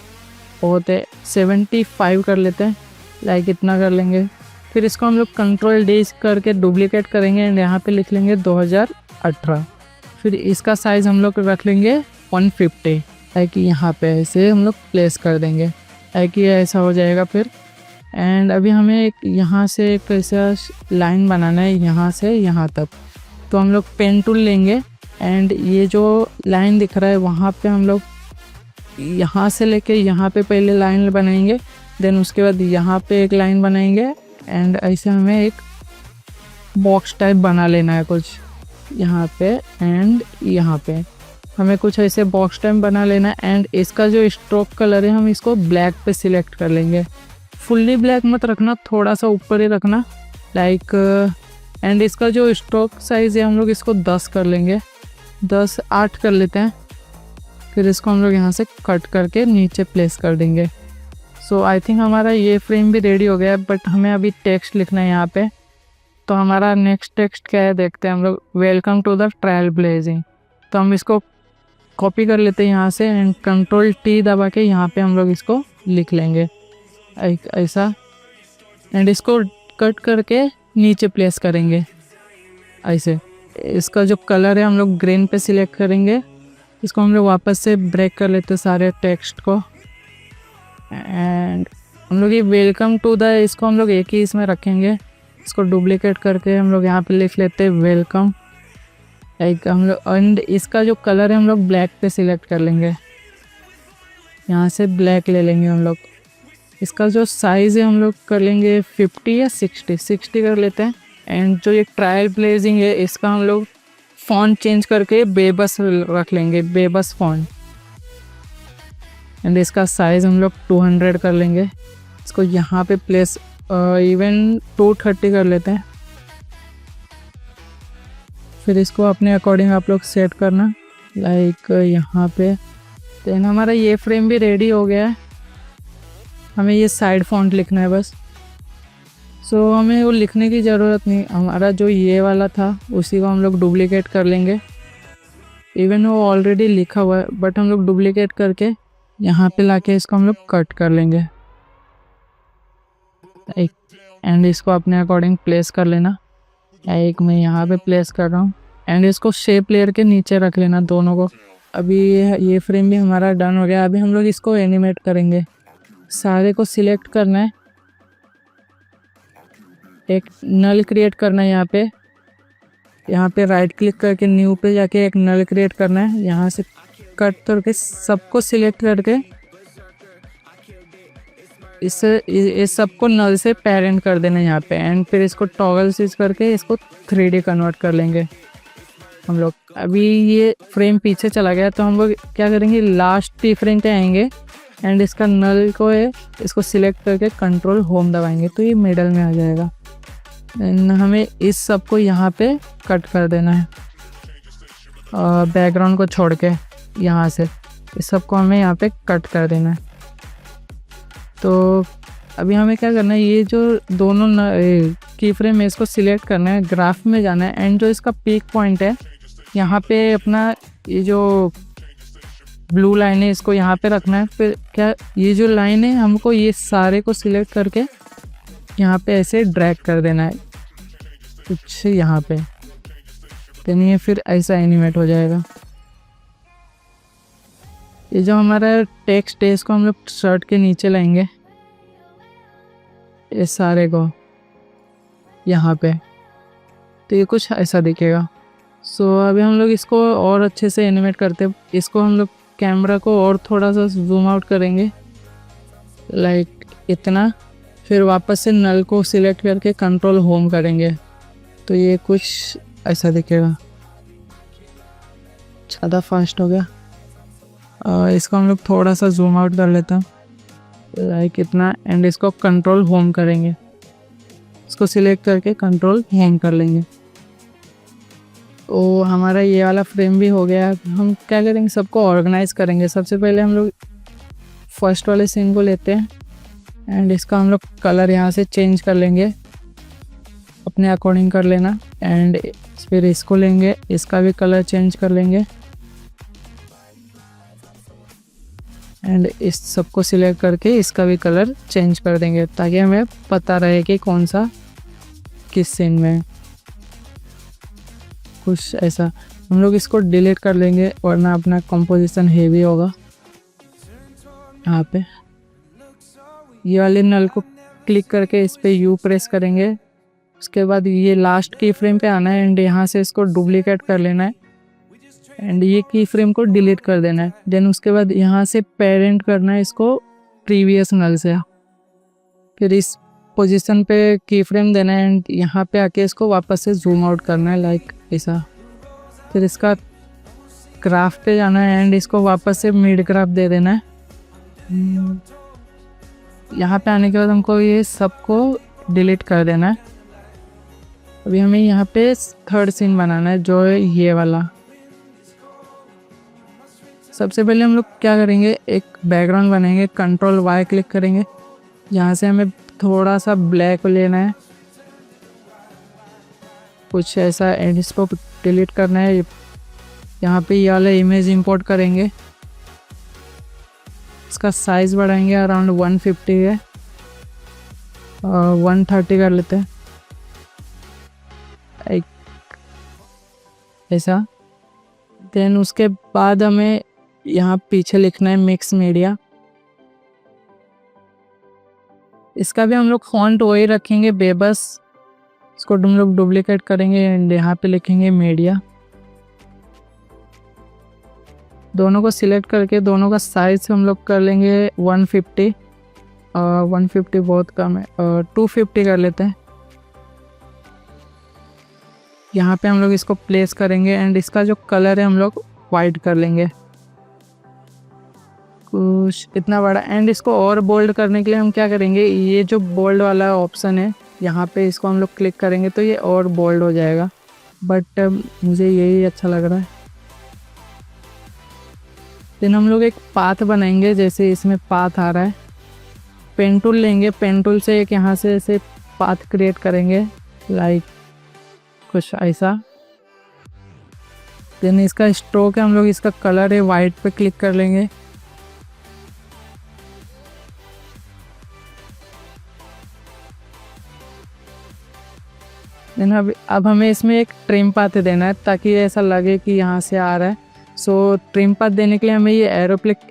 होते 75 कर लेते हैं लाइक इतना कर लेंगे। फिर इसको हम लोग कंट्रोल डी करके डुप्लीकेट करेंगे एंड यहाँ पे लिख लेंगे 2018। फिर इसका साइज़ हम लोग रख लेंगे 150 लाइक यहाँ पे ऐसे हम लोग प्लेस कर देंगे लाइक ये ऐसा हो जाएगा। फिर एंड अभी हमें एक यहाँ से एक ऐसा लाइन बनाना है यहाँ से यहाँ तक, तो हम लोग पेन टूल लेंगे एंड ये जो लाइन दिख रहा है वहाँ पे हम लोग यहाँ से लेके यहाँ पे पहले लाइन बनाएंगे, देन उसके बाद यहाँ पे एक लाइन बनाएंगे एंड ऐसे हमें एक बॉक्स टाइप बना लेना है कुछ यहाँ पे एंड यहाँ पे हमें कुछ ऐसे बॉक्स टाइप बना लेना है। एंड इसका जो स्ट्रोक कलर है हम इसको ब्लैक पे सिलेक्ट कर लेंगे। फुल्ली ब्लैक मत रखना, थोड़ा सा ऊपर ही रखना लाइक। एंड इसका जो स्ट्रोक साइज़ है हम लोग इसको 10 कर लेंगे, 8 कर लेते हैं। फिर इसको हम लोग यहाँ से कट करके नीचे प्लेस कर देंगे। सो आई थिंक हमारा ये फ्रेम भी रेडी हो गया है, बट हमें अभी टेक्स्ट लिखना है यहाँ पे। तो हमारा नेक्स्ट टेक्स्ट क्या है देखते हैं हम लोग। Welcome to the trail blazing. तो हम इसको कॉपी कर लेते हैं यहाँ से एंड Ctrl+T दबा के यहाँ पे हम लोग इसको लिख लेंगे ऐसा। एंड इसको कट करके नीचे प्लेस करेंगे ऐसे। इसका जो कलर है हम लोग ग्रीन पे सिलेक्ट करेंगे। इसको हम लोग वापस से ब्रेक कर लेते हैं सारे टेक्स्ट को। एंड हम लोग ये वेलकम टू द इसको हम लोग एक ही इसमें रखेंगे। इसको डुप्लीकेट करके हम लोग यहाँ पे लिख लेते हैं वेलकम एक हम लोग। एंड इसका जो कलर है हम लोग ब्लैक पे सिलेक्ट कर लेंगे, यहाँ से ब्लैक ले लेंगे हम लोग। इसका जो साइज़ है हम लोग कर लेंगे 50 या 60 कर लेते हैं। एंड जो ये ट्रायल ब्लेजिंग है इसका हम लोग फ़ॉन्ट चेंज करके बेबस रख लेंगे, बेबस फ़ॉन्ट। एंड इसका साइज़ हम लोग 200 कर लेंगे। इसको यहाँ पे प्लेस इवन 230 कर लेते हैं। फिर इसको अपने अकॉर्डिंग आप लोग सेट करना लाइक यहाँ पे। देन हमारा ये फ्रेम भी रेडी हो गया है। हमें ये साइड फॉन्ट लिखना है बस। सो हमें वो लिखने की ज़रूरत नहीं, हमारा जो ये वाला था उसी को हम लोग डुप्लीकेट कर लेंगे। इवन वो ऑलरेडी लिखा हुआ है बट हम लोग डुप्लीकेट करके यहाँ पे लाके इसको हम लोग कट कर लेंगे एक। एंड इसको अपने अकॉर्डिंग प्लेस कर लेना। एक मैं यहाँ पे प्लेस कर रहा हूँ। एंड इसको शेप लेयर के नीचे रख लेना दोनों को। अभी ये फ्रेम भी हमारा डन हो गया। अभी हम लोग इसको एनिमेट करेंगे। सारे को सिलेक्ट करना है, एक नल क्रिएट करना है यहाँ पे राइट क्लिक करके न्यू पे जाके एक नल क्रिएट करना है। यहाँ से कट करके सबको सिलेक्ट करके इस सबको नल से पेरेंट कर देना यहाँ पे। एंड फिर इसको टॉगल स्विच करके इसको 3D कन्वर्ट कर लेंगे हम लोग। अभी ये फ्रेम पीछे चला गया तो हम लोग क्या करेंगे, लास्ट फ्रेम पे आएंगे एंड इसका नल को है इसको सिलेक्ट करके कंट्रोल होम दबाएंगे तो ये मिडल में आ जाएगा। एंड हमें इस सब को यहाँ पे कट कर देना है बैकग्राउंड को छोड़ के। यहाँ से इस सब को हमें यहाँ पे कट कर देना है। तो अभी हमें क्या करना है, ये जो दोनों की फ्रेम है इसको सिलेक्ट करना है, ग्राफ में जाना है। एंड जो इसका पीक पॉइंट है यहाँ पे अपना ये जो ब्लू लाइन है इसको यहाँ पे रखना है। फिर क्या ये जो लाइन है हमको ये सारे को सिलेक्ट करके यहाँ पे ऐसे ड्रैग कर देना है कुछ यहाँ पे। तो ये फिर ऐसा एनिमेट हो जाएगा। ये जो हमारा टेक्स्ट है इसको हम लोग शर्ट के नीचे लाएंगे, ये सारे को यहाँ पे। तो ये कुछ ऐसा दिखेगा। सो अभी हम लोग इसको और अच्छे से एनिमेट करते हैं। इसको हम लोग कैमरा को और थोड़ा सा जूम आउट करेंगे लाइक इतना। फिर वापस से नल को सिलेक्ट करके कंट्रोल होम करेंगे तो ये कुछ ऐसा दिखेगा। ज़्यादा फास्ट हो गया। इसको हम लोग थोड़ा सा जूम आउट कर लेता हूँ लाइक इतना। एंड इसको कंट्रोल होम करेंगे, इसको सिलेक्ट करके कंट्रोल होम कर लेंगे। तो हमारा ये वाला फ्रेम भी हो गया। हम क्या करेंगे, सबको ऑर्गेनाइज करेंगे। सबसे पहले हम लोग फर्स्ट वाले सीन को लेते हैं एंड इसका हम लोग कलर यहाँ से चेंज कर लेंगे, अपने अकॉर्डिंग कर लेना। एंड फिर इसको लेंगे, इसका भी कलर चेंज कर लेंगे। एंड इस सबको सिलेक्ट करके इसका भी कलर चेंज कर देंगे ताकि हमें पता रहे कि कौन सा किस सीन में। कुछ ऐसा हम लोग इसको डिलीट कर लेंगे वरना अपना कंपोजिशन हेवी होगा। यहाँ पे ये वाले नल को क्लिक करके इस पे यू प्रेस करेंगे। उसके बाद ये लास्ट की फ्रेम पे आना है एंड यहाँ से इसको डुप्लीकेट कर लेना है एंड ये की फ्रेम को डिलीट कर देना है। देन उसके बाद यहाँ से पेरेंट करना है इसको प्रीवियस नल से, फिर इस पोजीशन पे की फ्रेम देना है एंड यहाँ पे आके इसको वापस से जूम आउट करना है लाइक ऐसा। फिर इसका ग्राफ पे जाना है एंड इसको वापस से मिड ग्राफ दे देना है। यहाँ पे आने के बाद हमको ये सबको डिलीट कर देना है। अभी हमें यहाँ पे थर्ड सीन बनाना है जो है ये वाला। सबसे पहले हम लोग क्या करेंगे, एक बैकग्राउंड बनाएंगे, कंट्रोल वाई क्लिक करेंगे, यहाँ से हमें थोड़ा सा ब्लैक लेना है कुछ ऐसा एंड इसको डिलीट करना है। यहाँ पे ये वाला इमेज इंपोर्ट करेंगे, इसका साइज़ बढ़ाएंगे, अराउंड 150 है और 130 कर लेते हैं एक ऐसा। देन उसके बाद हमें यहाँ पीछे लिखना है मिक्स मीडिया। इसका भी हम लोग फॉन्ट वही रखेंगे बेबस, इसको हम लोग डुप्लीकेट करेंगे एंड यहाँ पे लिखेंगे मीडिया। दोनों को सिलेक्ट करके दोनों का साइज हम लोग कर लेंगे 150 और 150 बहुत कम है और 250 कर लेते हैं। यहाँ पे हम लोग इसको प्लेस करेंगे एंड इसका जो कलर है हम लोग वाइट कर लेंगे कुछ इतना बड़ा। एंड इसको और बोल्ड करने के लिए हम क्या करेंगे, ये जो बोल्ड वाला ऑप्शन है यहाँ पे इसको हम लोग क्लिक करेंगे तो ये और बोल्ड हो जाएगा, बट मुझे यही अच्छा लग रहा है। देन हम लोग एक पाथ बनाएंगे, जैसे इसमें पाथ आ रहा है, पेन टूल लेंगे, पेन टूल से एक यहाँ से ऐसे पाथ क्रिएट करेंगे लाइक कुछ ऐसा। देन इसका स्ट्रोक है, हम लोग इसका कलर है वाइट पे क्लिक कर लेंगे। देन अब हमें इसमें एक ट्रिम पाथ देना है ताकि ऐसा लगे कि यहाँ से आ रहा है। सो ट्रिम पाथ देने के लिए हमें ये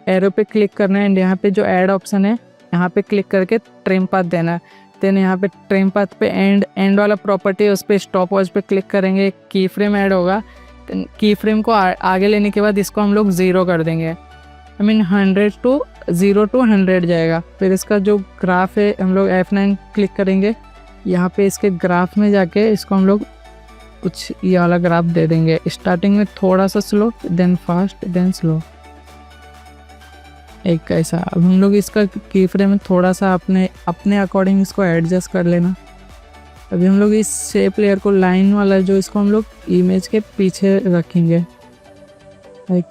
एरो पे क्लिक करना है एंड यहाँ पे जो ऐड ऑप्शन है यहाँ पे क्लिक करके ट्रिम पाथ देना है। देन यहाँ पे ट्रिम पाथ पे एंड वाला प्रॉपर्टी है उस पर स्टॉप वॉच पे क्लिक करेंगे, की फ्रेम ऐड होगा। देन की फ्रेम को आगे लेने के बाद इसको हम लोग 0 कर देंगे, आई मीन 0 to 100 जाएगा। फिर इसका जो ग्राफ है हम लोग F9 क्लिक करेंगे, यहाँ पे इसके ग्राफ में जाके इसको हम लोग कुछ ये वाला ग्राफ दे देंगे, स्टार्टिंग में थोड़ा सा slow then fast then slow एक ऐसा। अब हम लोग इसका की फ्रेम में थोड़ा सा अपने अकॉर्डिंग इसको एडजस्ट कर लेना। अभी हम लोग इस शेप लेयर को लाइन वाला जो इसको हम लोग इमेज के पीछे रखेंगे लाइक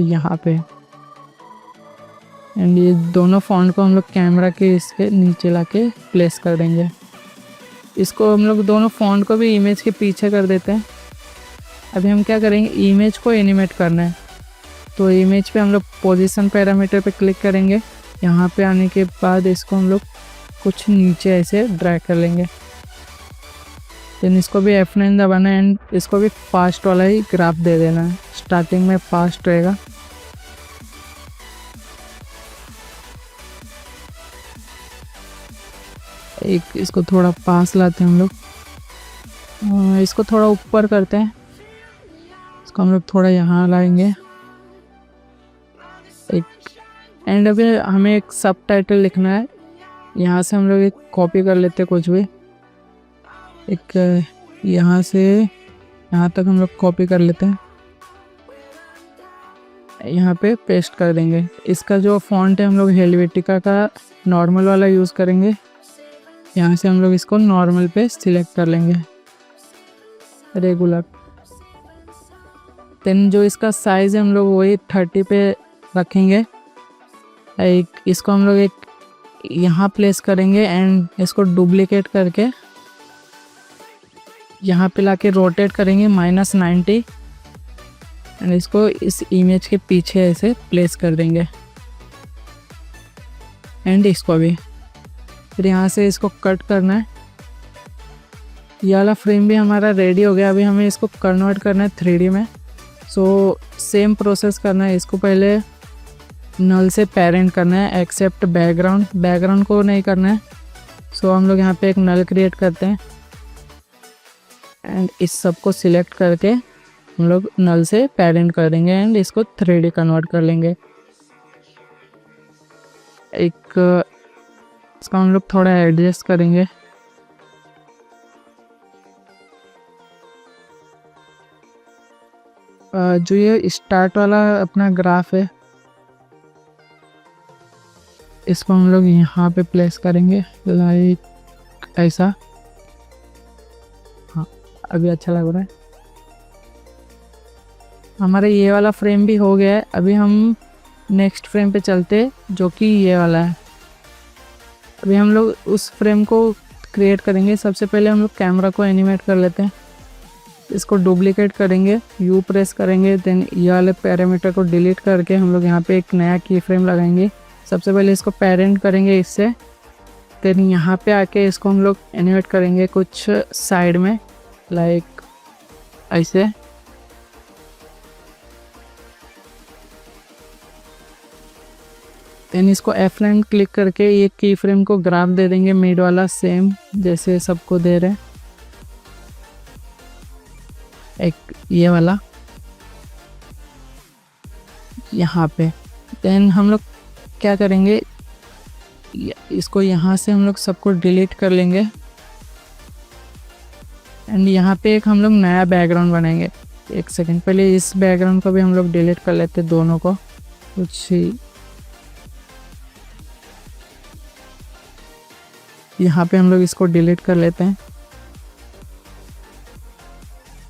यहाँ पे एंड ये दोनों फॉन्ट को हम लोग कैमरा के इसके नीचे लाके प्लेस कर देंगे। इसको हम लोग दोनों फॉन्ट को भी इमेज के पीछे कर देते हैं। अभी हम क्या करेंगे, इमेज को एनिमेट करना है तो इमेज पे हम लोग पोजीशन पैरामीटर पे क्लिक करेंगे। यहाँ पे आने के बाद इसको हम लोग कुछ नीचे ऐसे ड्रैग कर लेंगे। देन इसको भी F9 दबाना है एंड इसको भी फास्ट वाला ही ग्राफ दे देना है, स्टार्टिंग में फास्ट रहेगा। एक इसको थोड़ा पास लाते हैं हम लोग, इसको थोड़ा ऊपर करते हैं, इसको हम लोग थोड़ा यहाँ लाएंगे एक। एंड अभी हमें एक सब टाइटल लिखना है, यहाँ से हम लोग एक कॉपी कर लेते हैं कुछ भी, एक यहाँ से यहाँ तक हम लोग कॉपी कर लेते हैं, यहाँ पे पेस्ट कर देंगे। इसका जो फॉन्ट है हम लोग हेल्वेटिका का नॉर्मल वाला यूज़ करेंगे। यहाँ से हम लोग इसको नॉर्मल पे सिलेक्ट कर लेंगे रेगुलर। देन जो इसका साइज़ है हम लोग वही 30 पे रखेंगे। एक इसको हम लोग एक यहाँ प्लेस करेंगे एंड इसको डुप्लीकेट करके यहाँ पे लाके रोटेट करेंगे -90 एंड इसको इस इमेज के पीछे ऐसे प्लेस कर देंगे एंड इसको भी। फिर यहाँ से इसको कट करना है। ये वाला फ्रेम भी हमारा रेडी हो गया। अभी हमें इसको कन्वर्ट करना है 3D में। सो सेम प्रोसेस करना है, इसको पहले नल से पेरेंट करना है, एक्सेप्ट बैकग्राउंड को नहीं करना है। सो हम लोग यहाँ पे एक नल क्रिएट करते हैं एंड इस सब को सिलेक्ट करके हम लोग नल से पेरेंट कर देंगे एंड इसको 3D कन्वर्ट कर लेंगे। इसका हम लोग थोड़ा एडजस्ट करेंगे। जो ये स्टार्ट वाला अपना ग्राफ है इसको हम लोग यहाँ पे प्लेस करेंगे लाइक ऐसा। हाँ, अभी अच्छा लग रहा है। हमारा ये वाला फ्रेम भी हो गया है। अभी हम नेक्स्ट फ्रेम पे चलते जो कि ये वाला है। अभी हम लोग उस फ्रेम को क्रिएट करेंगे। सबसे पहले हम लोग कैमरा को एनिमेट कर लेते हैं। इसको डुप्लीकेट करेंगे, यू प्रेस करेंगे, देन ये वाले पैरामीटर को डिलीट करके हम लोग यहाँ पे एक नया की फ्रेम लगाएंगे। सबसे पहले इसको पेरेंट करेंगे इससे, देन यहाँ पे आके इसको हम लोग एनिमेट करेंगे कुछ साइड में लाइक ऐसे। देन इसको F9 क्लिक करके ये की फ्रेम को ग्राफ दे देंगे मिड वाला, सेम जैसे सबको दे रहे हैं। एक ये वाला यहाँ पे। देन हम लोग क्या करेंगे, इसको यहाँ से हम लोग सबको डिलीट कर लेंगे एंड यहाँ पे एक हम लोग नया बैकग्राउंड बनाएंगे। एक सेकंड, पहले इस बैकग्राउंड को भी हम लोग डिलीट कर लेते दोनों को। कुछ यहाँ पे हम लोग इसको डिलीट कर लेते हैं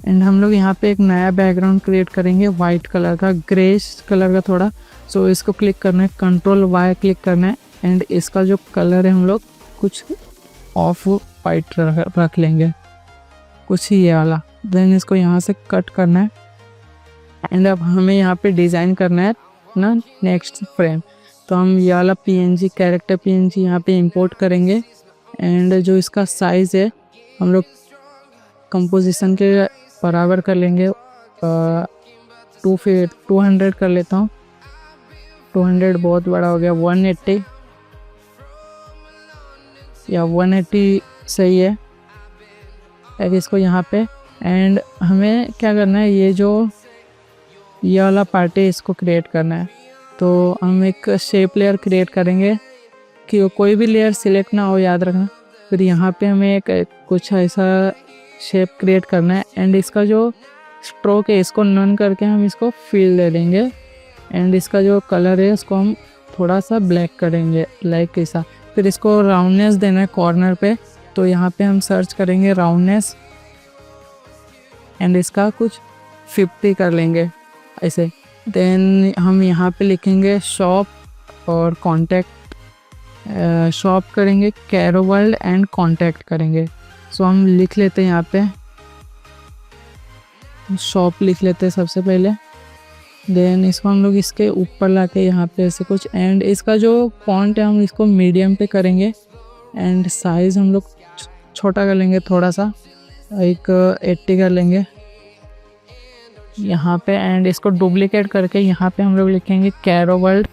एंड हम लोग यहाँ पे एक नया बैकग्राउंड क्रिएट करेंगे वाइट कलर का, ग्रेश कलर का थोड़ा। सो इसको क्लिक करना है, Ctrl Y क्लिक करना है एंड इसका जो कलर है हम लोग कुछ ऑफ वाइट रख लेंगे, कुछ ही ये वाला। देन इसको यहाँ से कट करना है एंड अब हमें यहाँ पे डिज़ाइन करना है ना नेक्स्ट फ्रेम। तो हम ये वाला PNG कैरेक्टर PNG यहाँ पे इंपोर्ट करेंगे एंड जो इसका साइज़ है हम लोग कंपोजिशन के बराबर कर लेंगे। 200 कर लेता हूँ, 200 बहुत बड़ा हो गया। 180 या 180 सही है। अब इसको यहाँ पे एंड हमें क्या करना है, ये वाला पार्ट है इसको क्रिएट करना है। तो हम एक शेप लेयर क्रिएट करेंगे कि कोई भी लेयर सिलेक्ट ना हो, याद रखना। फिर यहाँ पे हमें एक कुछ ऐसा शेप क्रिएट करना है एंड इसका जो स्ट्रोक है इसको नन करके हम इसको फिल दे देंगे एंड इसका जो कलर है उसको हम थोड़ा सा ब्लैक करेंगे लाइक ऐसा। फिर इसको राउंडनेस देना है कॉर्नर पे। तो यहाँ पे हम सर्च करेंगे राउंडनेस एंड इसका कुछ 50 कर लेंगे ऐसे। देन हम यहाँ पे लिखेंगे शॉप और कॉन्टैक्ट, शॉप करेंगे कैरो वर्ल्ड एंड कॉन्टैक्ट करेंगे। सो हम लिख लेते हैं यहाँ पे शॉप लिख लेते हैं सबसे पहले। देन इसको हम लोग इसके ऊपर लाके यहाँ पे ऐसे कुछ एंड इसका जो फॉन्ट है हम इसको मीडियम पे करेंगे एंड साइज़ हम लोग छोटा कर लेंगे थोड़ा सा, एक 80 कर लेंगे यहाँ पे एंड इसको डुप्लीकेट करके यहाँ पे हम लोग लिखेंगे कैरो वर्ल्ड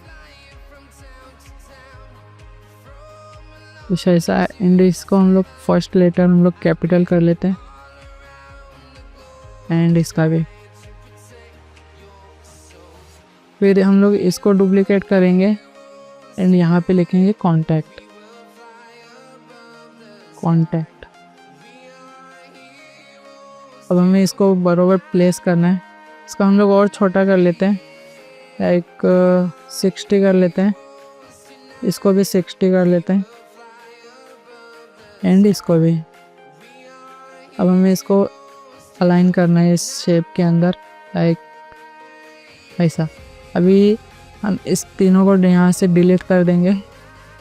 कुछ ऐसा एंड इसको हम लोग फर्स्ट लेटर हम लोग कैपिटल कर लेते हैं एंड इसका भी। फिर हम लोग इसको डुप्लीकेट करेंगे एंड यहाँ पे लिखेंगे कॉन्टैक्ट। अब हमें इसको बराबर प्लेस करना है। इसको हम लोग और छोटा कर लेते हैं, लाइक 60 कर लेते हैं। इसको भी 60 कर लेते हैं एंड इसको भी। अब हमें इसको अलाइन करना है इस शेप के अंदर लाइक ऐसा। अभी हम इस तीनों को यहाँ से डिलीट कर देंगे।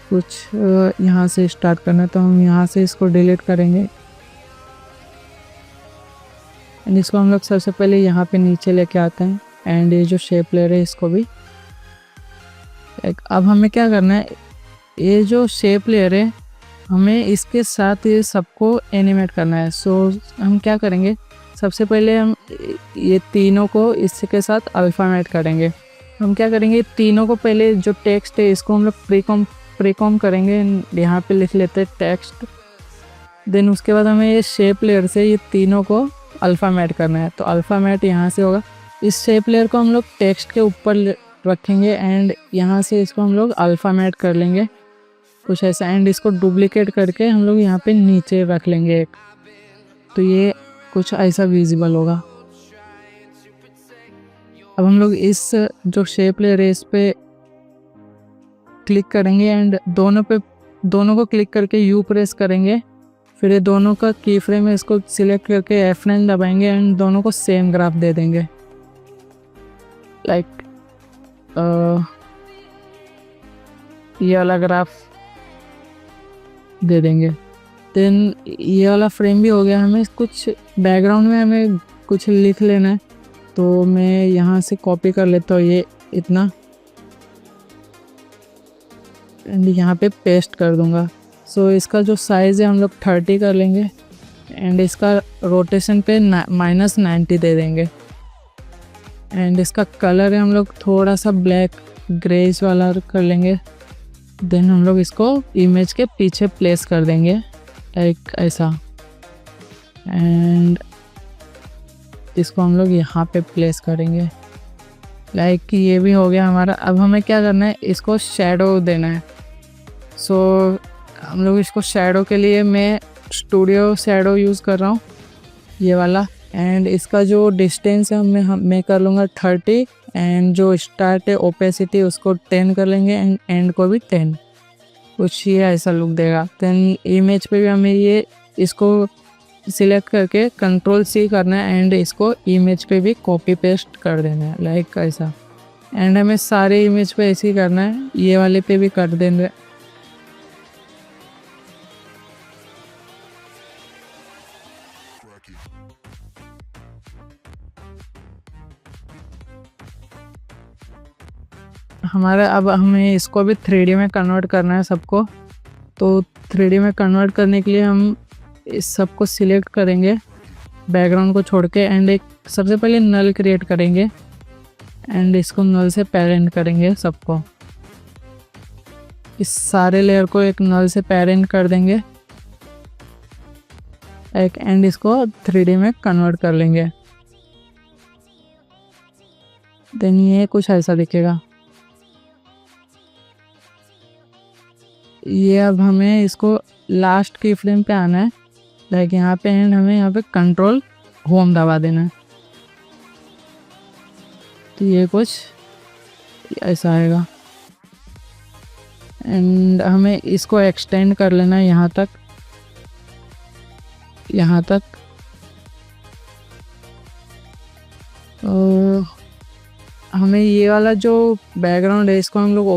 कुछ यहाँ से स्टार्ट करना है तो हम यहाँ से इसको डिलीट करेंगे एंड इसको हम लोग सबसे पहले यहाँ पे नीचे लेके आते हैं एंड ये जो शेप लेयर है इसको भी। अब हमें क्या करना है, ये जो शेप लेयर है हमें इसके साथ ये सबको एनिमेट करना है। सो हम क्या करेंगे, सबसे पहले हम ये तीनों को इसके साथ अल्फ़ामेट करेंगे। हम क्या करेंगे, तीनों को पहले जो टेक्स्ट है इसको हम लोग प्रीकॉम करेंगे। यहाँ पे लिख लेते हैं टेक्स्ट। देन उसके बाद हमें ये शेप लेयर से ये तीनों को अल्फ़ा मैट करना है, तो अल्फ़ा मैट यहाँ से होगा। इस शेप लेयर को हम लोग टेक्स्ट के ऊपर रखेंगे एंड यहाँ से इसको हम लोग अल्फ़ा मैट कर लेंगे कुछ ऐसा, एंड इसको डुप्लीकेट करके हम लोग यहाँ पे नीचे रख लेंगे एक, तो ये कुछ ऐसा विजिबल होगा। अब हम लोग इस जो शेप लेयर है इस पे क्लिक करेंगे एंड दोनों को क्लिक करके यू प्रेस करेंगे, फिर ये दोनों का की फ्रेम है, इसको सिलेक्ट करके F9 दबाएंगे एंड दोनों को सेम ग्राफ दे देंगे। लाइक ये वाला ग्राफ दे देंगे। देन ये वाला फ्रेम भी हो गया। हमें कुछ बैकग्राउंड में हमें कुछ लिख लेना है, तो मैं यहाँ से कॉपी कर लेता हूँ ये इतना एंड यहाँ पे पेस्ट कर दूँगा। सो इसका जो साइज़ है हम लोग 30 कर लेंगे एंड इसका रोटेशन पे -90 दे देंगे एंड इसका कलर है हम लोग थोड़ा सा ब्लैक ग्रेज वाला कर लेंगे। देन हम लोग इसको इमेज के पीछे प्लेस कर देंगे लाइक ऐसा, एंड इसको हम लोग यहाँ पे प्लेस करेंगे लाइक ये भी हो गया हमारा। अब हमें क्या करना है, इसको शेडो देना है। सो हम लोग इसको शेडो के लिए मैं स्टूडियो शेडो यूज़ कर रहा हूँ ये वाला, एंड इसका जो डिस्टेंस है मैं कर लूँगा 30 एंड जो स्टार्ट है ओपेसिटी उसको 10 कर लेंगे एंड एंड को भी 10, कुछ ये ऐसा लुक देगा। देन इमेज पे भी हमें ये इसको सिलेक्ट करके Ctrl+C करना है एंड इसको इमेज पे भी कॉपी पेस्ट कर देना है लाइक ऐसा, एंड हमें सारे इमेज पे ऐसे ही करना है, ये वाले पे भी कर देंगे। हमारा अब हमें इसको भी 3D में कन्वर्ट करना है सबको, तो 3D में कन्वर्ट करने के लिए हम इस सबको सिलेक्ट करेंगे बैकग्राउंड को छोड़ के एंड एक सबसे पहले नल क्रिएट करेंगे एंड इसको नल से पेरेंट करेंगे सबको। इस सारे लेयर को एक नल से पेरेंट कर देंगे एक, एंड इसको 3D में कन्वर्ट कर लेंगे। देन ये कुछ ऐसा दिखेगा। ये अब हमें इसको लास्ट की फ्रेम पे आना है लाइक यहाँ पे, एंड हमें यहाँ पे Ctrl होम दबा देना है, तो ये कुछ ऐसा आएगा एंड हमें इसको एक्सटेंड कर लेना है यहाँ तक। तो हमें ये वाला जो बैकग्राउंड है इसको हम लोग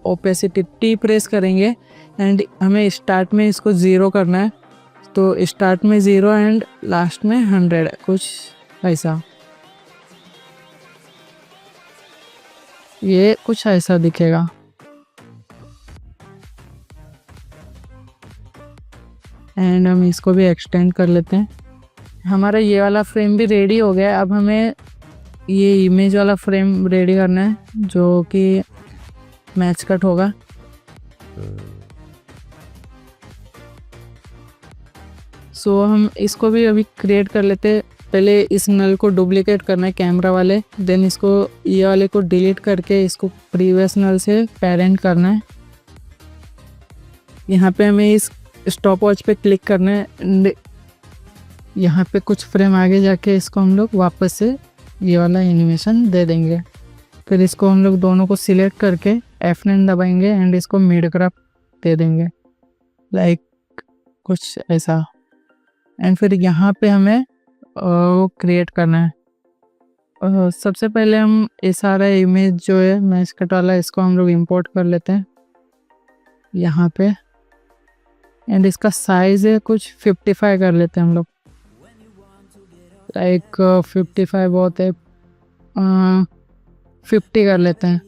ओपेसिटी T प्रेस करेंगे एंड हमें स्टार्ट में इसको 0 करना है, तो स्टार्ट में 0 एंड लास्ट में 100, कुछ ऐसा, ये कुछ ऐसा दिखेगा। एंड हम इसको भी एक्सटेंड कर लेते हैं। हमारा ये वाला फ्रेम भी रेडी हो गया। अब हमें ये इमेज वाला फ्रेम रेडी करना है जो कि मैच कट होगा। सो हम इसको भी अभी क्रिएट कर लेते हैं। पहले इस नल को डुप्लीकेट करना है कैमरा वाले, देन इसको ये वाले को डिलीट करके इसको प्रीवियस नल से पेरेंट करना है। यहाँ पे हमें इस स्टॉप वॉच पे क्लिक करना है, यहाँ पे कुछ फ्रेम आगे जाके इसको हम लोग वापस से ये वाला एनिमेशन दे देंगे। फिर इसको हम लोग दोनों को सिलेक्ट करके F9 दबाएंगे एंड इसको मिड ग्राफ दे देंगे लाइक कुछ ऐसा, एंड फिर यहाँ पे हमें वो क्रिएट करना है। सबसे पहले हम ये सारा इमेज जो है मैच कट वाला इसको हम लोग इंपोर्ट कर लेते हैं यहाँ पे, एंड इसका साइज़ है कुछ 55 कर लेते हैं हम लोग लाइक 55 बहुत है, 50 कर लेते हैं,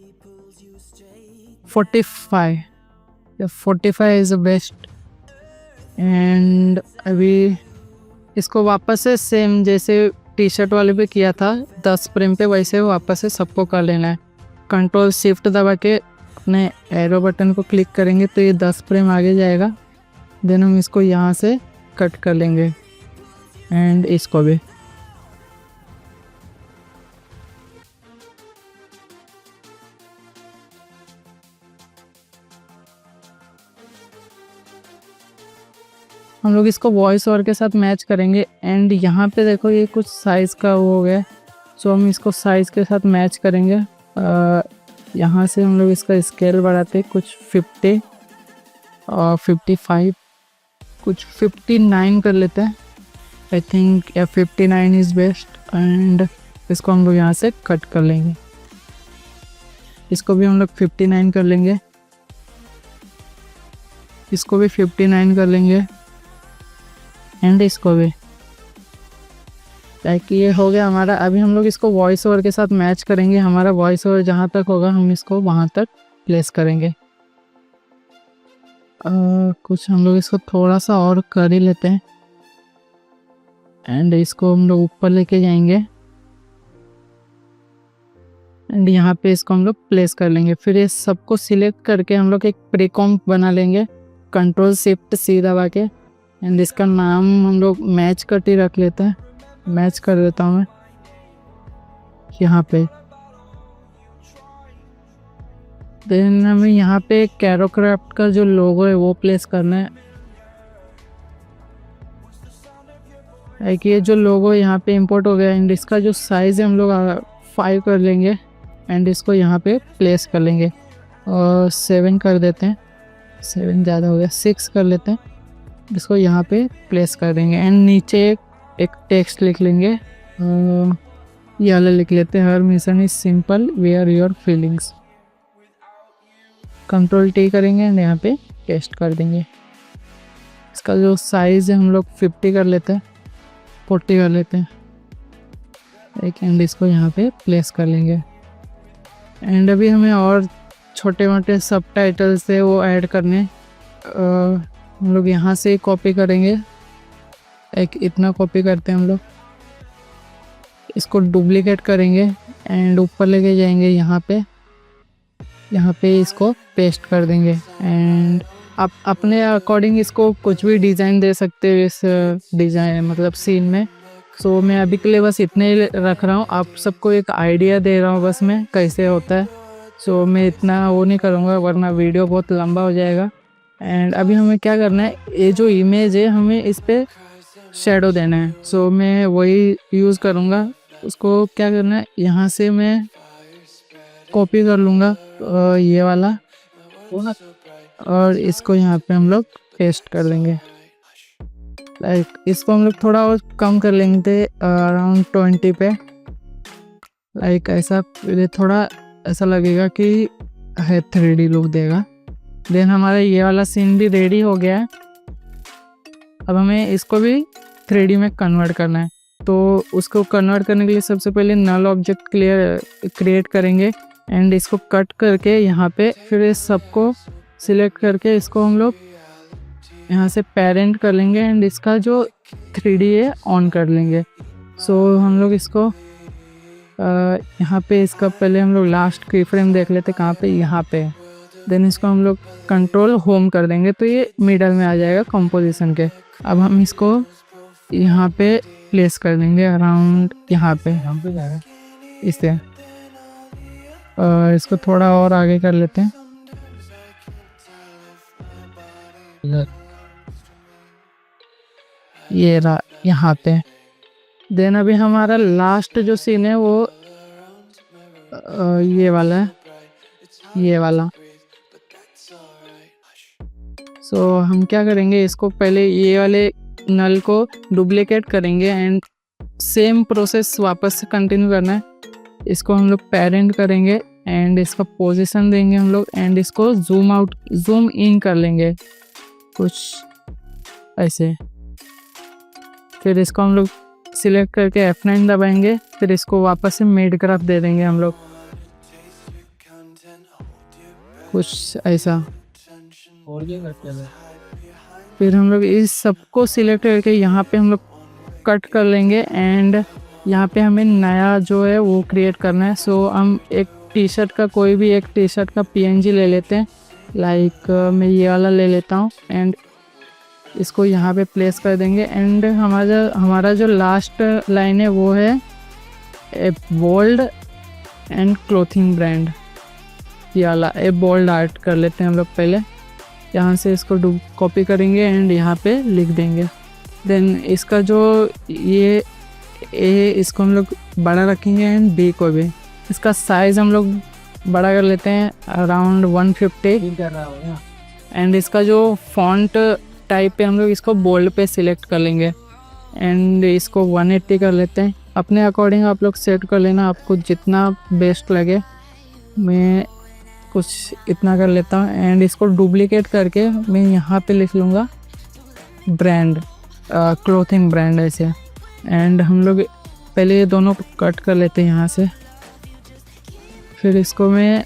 45 इज़ द बेस्ट। एंड अभी इसको वापस से सेम जैसे टी शर्ट वाले पे किया था 10 फ्रेम पे, वैसे वापस से सबको कर लेना है। Ctrl+Shift दबा के अपने एरो बटन को क्लिक करेंगे तो ये 10 फ्रेम आगे जाएगा। देन हम इसको यहाँ से कट कर लेंगे एंड इसको भी। हम लोग इसको वॉइस ओवर के साथ मैच करेंगे। एंड यहाँ पे देखो ये कुछ साइज़ का वो हो गया, सो हम इसको साइज़ के साथ मैच करेंगे। यहाँ से हम लोग इसका स्केल बढ़ाते कुछ 50 और 55, कुछ 59 कर लेते हैं आई थिंक, या 59 इज़ बेस्ट। एंड इसको हम लोग यहाँ से कट कर लेंगे। इसको भी हम लोग 59 कर लेंगे, इसको भी 59 कर लेंगे, एंड इसको भी। लाइक ये हो गया हमारा। अभी हम लोग इसको वॉइस ओवर के साथ मैच करेंगे। हमारा वॉइस ओवर जहाँ तक होगा हम इसको वहाँ तक प्लेस करेंगे। कुछ हम लोग इसको थोड़ा सा और कर ही लेते हैं, एंड इसको हम लोग ऊपर लेके जाएंगे, एंड यहाँ पे इसको हम लोग प्लेस कर लेंगे। फिर ये सबको सिलेक्ट करके हम लोग एक प्रीकॉम्प बना लेंगे, Ctrl+Shift+C दबा के। एंड इसका नाम हम लोग मैच कट ही रख लेते हैं, मैच कर देता हूँ मैं यहाँ पे। देन हमें यहाँ पे कैरोक्राफ्ट का जो लोगो है वो प्लेस करना है। लाइक ये जो लोगो यहाँ पे इंपोर्ट हो गया, एंड इसका जो साइज़ है हम लोग 5 कर लेंगे, एंड इसको यहाँ पे प्लेस कर लेंगे। और 7 कर देते हैं, 7 ज़्यादा हो गया, 6 कर लेते हैं, इसको यहाँ पे प्लेस कर देंगे। एंड नीचे एक टेक्स्ट लिख लेंगे, ये वाला लिख लेते हैं, her mission is simple wear your feelings. Ctrl+T करेंगे एंड यहाँ पे पेस्ट कर देंगे। इसका जो साइज़ है हम लोग 50 कर लेते हैं, 40 कर लेते हैं एक, एंड इसको यहाँ पे प्लेस कर लेंगे। एंड अभी हमें और छोटे मोटे सब टाइटल्स है वो ऐड करने। हम लोग यहाँ से कॉपी करेंगे, एक इतना कॉपी करते हैं हम लोग, इसको डुप्लीकेट करेंगे एंड ऊपर लेके जाएंगे यहाँ पे इसको पेस्ट कर देंगे। एंड आप अपने अकॉर्डिंग इसको कुछ भी डिज़ाइन दे सकते हो इस डिज़ाइन मतलब सीन में। सो मैं अभी के लिए बस इतने ही रख रहा हूँ, आप सबको एक आइडिया दे रहा हूँ बस मैं कैसे होता है। सो मैं इतना वो नहीं करूँगा वरना वीडियो बहुत लंबा हो जाएगा। एंड अभी हमें क्या करना है, ये जो इमेज है हमें इस पर शेडो देना है। सो मैं वही यूज़ करूँगा। उसको क्या करना है, यहाँ से मैं कॉपी कर लूँगा ये वाला, और इसको यहाँ पे हम लोग पेस्ट कर देंगे। लाइक इसको हम लोग थोड़ा और कम कर लेंगे अराउंड 20 पे। लाइक ऐसा थोड़ा ऐसा लगेगा कि है 3D लुक देगा। देन हमारा ये वाला सीन भी रेडी हो गया है। अब हमें इसको भी 3D में कन्वर्ट करना है। तो उसको कन्वर्ट करने के लिए सबसे पहले नल ऑब्जेक्ट क्रिएट करेंगे, एंड इसको कट करके यहाँ पे फिर इस सबको सिलेक्ट करके इसको हम लोग यहाँ से पेरेंट कर लेंगे, एंड इसका जो 3D है ऑन कर लेंगे। सो हम लोग इसको यहाँ पे इसका पहले हम लोग लास्ट की फ्रेम देख लेते कहाँ पे, यहाँ पे। देन इसको हम लोग कंट्रोल होम कर देंगे तो ये मिडल में आ जाएगा कंपोजिशन के। अब हम इसको यहाँ पे प्लेस कर देंगे अराउंड यहाँ पे जाएगा इससे। इसको थोड़ा और आगे कर लेते हैं, ये रहा यहाँ पे। देन अभी हमारा लास्ट जो सीन है वो ये वाला है, ये वाला। सो हम क्या करेंगे, इसको पहले ये वाले नल को डुप्लीकेट करेंगे एंड सेम प्रोसेस वापस से कंटिन्यू करना है। इसको हम लोग पेरेंट करेंगे एंड इसका पोजीशन देंगे हम लोग, एंड इसको जूम इन कर लेंगे कुछ ऐसे। फिर इसको हम लोग सिलेक्ट करके F9 दबाएंगे, फिर इसको वापस से मेड क्राफ्ट दे देंगे हम लोग कुछ ऐसा। और क्या करते हैं, फिर हम लोग इस सबको सिलेक्ट करके यहाँ पे हम लोग कट कर लेंगे, एंड यहाँ पे हमें नया जो है वो क्रिएट करना है। सो हम एक टी शर्ट का कोई भी एक टी शर्ट का PNG ले लेते हैं। लाइक मैं ये वाला ले लेता हूँ, एंड इसको यहाँ पे प्लेस कर देंगे। एंड हमारा जो लास्ट लाइन है वो है ए बोल्ड एंड क्लोथिंग ब्रांड, ये वाला ए बोल्ड आर्ट कर लेते हैं हम लोग पहले। यहाँ से इसको कॉपी करेंगे एंड यहाँ पे लिख देंगे। देन इसका जो ये ए इसको हम लोग बड़ा रखेंगे एंड बी को भी। इसका साइज़ हम लोग बड़ा कर लेते हैं अराउंड 150 कर रहा हो। एंड इसका जो फॉन्ट टाइप पे हम लोग इसको बोल्ड पे सिलेक्ट कर लेंगे एंड इसको 180 कर लेते हैं। अपने अकॉर्डिंग आप लोग सेट कर लेना, आपको जितना बेस्ट लगे। मैं कुछ इतना कर लेता हूँ एंड इसको डुप्लीकेट करके मैं यहाँ पे लिख लूँगा ब्रांड, क्लोथिंग ब्रांड ऐसे। एंड हम लोग पहले ये दोनों कट कर लेते हैं यहाँ से, फिर इसको मैं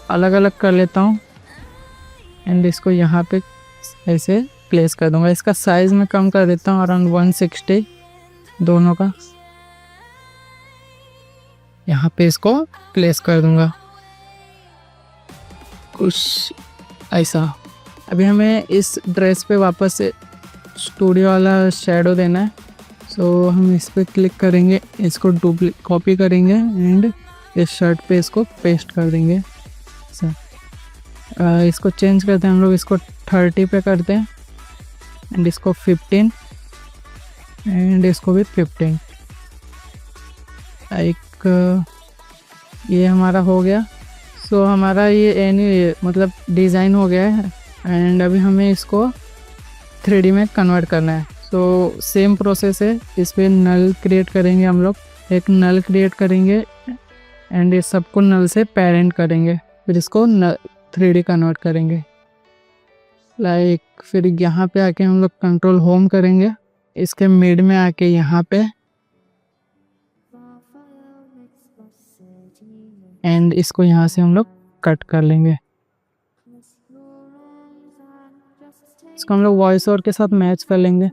अलग अलग कर लेता हूँ एंड इसको यहाँ पे ऐसे प्लेस कर दूँगा। इसका साइज़ मैं कम कर देता हूँ अराउंड 160 दोनों का। यहाँ पे इसको प्लेस कर दूँगा कुछ ऐसा। अभी हमें इस ड्रेस पे वापस से स्टूडियो वाला शेडो देना है, सो हम इस पर क्लिक करेंगे, इसको कॉपी करेंगे एंड इस शर्ट पे इसको पेस्ट कर देंगे। इसको चेंज करते हैं हम लोग, इसको 30 पे करते हैं एंड इसको 15 एंड इसको भी 15। एक ये हमारा हो गया। सो हमारा ये मतलब डिज़ाइन हो गया है एंड अभी हमें इसको 3D में कन्वर्ट करना है। सो सेम प्रोसेस है, इस पर नल क्रिएट करेंगे हम लोग, एक नल क्रिएट करेंगे एंड ये सबको नल से पेरेंट करेंगे, फिर इसको 3D कन्वर्ट करेंगे। फिर यहाँ पे आके हम लोग कंट्रोल होम करेंगे, इसके मिड में आके यहाँ पे एंड इसको यहाँ से हम लोग कट कर लेंगे। इसको हम लोग वॉइस ओवर के साथ मैच कर लेंगे।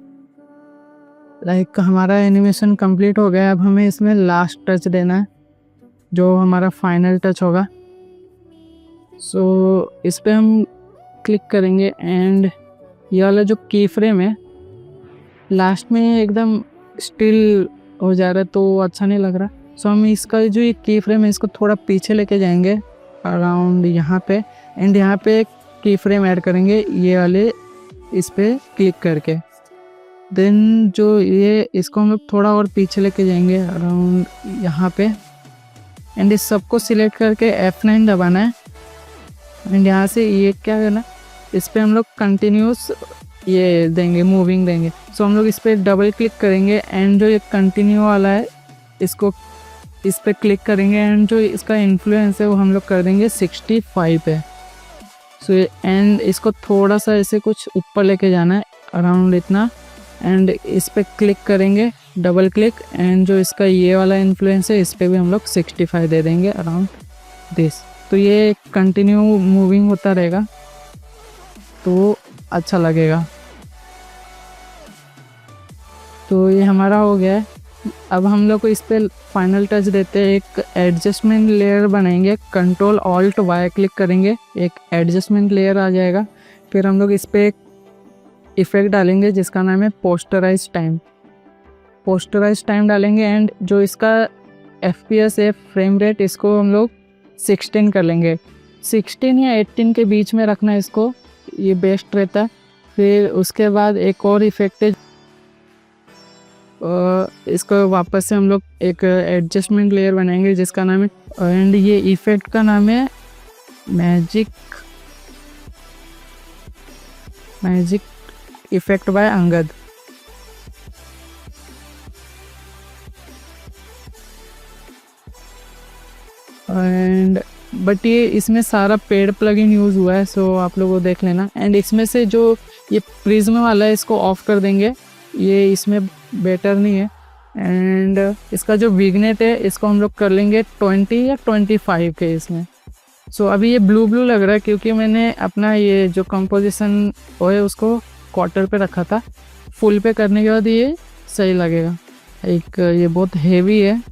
हमारा एनिमेशन कंप्लीट हो गया। अब हमें इसमें लास्ट टच देना है जो हमारा फाइनल टच होगा। सो इस पे हम क्लिक करेंगे एंड ये वाला जो की फ्रेम है लास्ट में एकदम स्टिल हो जा रहा है तो अच्छा नहीं लग रहा। सो हम इसका जो ये की फ्रेम है इसको थोड़ा पीछे लेके जाएंगे अराउंड यहाँ पे एंड यहाँ पे एक की फ्रेम ऐड करेंगे ये वाले, इस पे क्लिक करके। देन जो ये इसको हम लोग थोड़ा और पीछे लेके जाएंगे अराउंड यहाँ पे एंड इस सबको सिलेक्ट करके F9 दबाना है एंड यहाँ से ये क्या करना, इस पे हम लोग कंटिन्यूस ये देंगे, मूविंग देंगे। सो हम लोग इस पर डबल क्लिक करेंगे एंड जो ये कंटिन्यू वाला है इसको इस पर क्लिक करेंगे एंड जो इसका इन्फ्लुएंस है वो हम लोग कर देंगे 65 पे। सो एंड इसको थोड़ा सा ऐसे कुछ ऊपर लेके जाना है अराउंड इतना एंड इस पर क्लिक करेंगे, डबल क्लिक एंड जो इसका ये वाला इन्फ्लुएंस है इस पर भी हम लोग 65 दे देंगे अराउंड दिस। तो ये कंटिन्यू मूविंग होता रहेगा तो अच्छा लगेगा। तो ये हमारा हो गया है। अब हम लोग को इस पर फाइनल टच देते हैं, एक एडजस्टमेंट लेयर बनाएंगे, कंट्रोल ऑल्ट वाई क्लिक करेंगे, एक एडजस्टमेंट लेयर आ जाएगा। फिर हम लोग इस पर एक इफ़ेक्ट डालेंगे जिसका नाम है पोस्टराइज टाइम। पोस्टराइज टाइम डालेंगे एंड जो इसका FPS है फ्रेम रेट इसको हम लोग 16 कर लेंगे। 16 या 18 के बीच में रखना है इसको, ये बेस्ट रहता है। फिर उसके बाद एक और इफेक्ट है, इसको वापस से हम लोग एक एडजस्टमेंट लेयर बनाएंगे जिसका नाम है एंड ये इफेक्ट का नाम है magic effect bye Angad. And but ये इसमें सारा पेड प्लगइन यूज़ हुआ है, सो आप लोग वो देख लेना। एंड इसमें से जो ये प्रिज्म वाला है इसको ऑफ कर देंगे, ये इसमें बेटर नहीं है। एंड इसका जो विग्नेट है इसको हम लोग कर लेंगे 20 या 25 के इसमें। सो अभी ये ब्लू लग रहा है क्योंकि मैंने अपना ये जो कंपोजिशन है उसको क्वार्टर पे रखा था। फुल पे करने के बाद ये सही लगेगा। एक ये बहुत हेवी है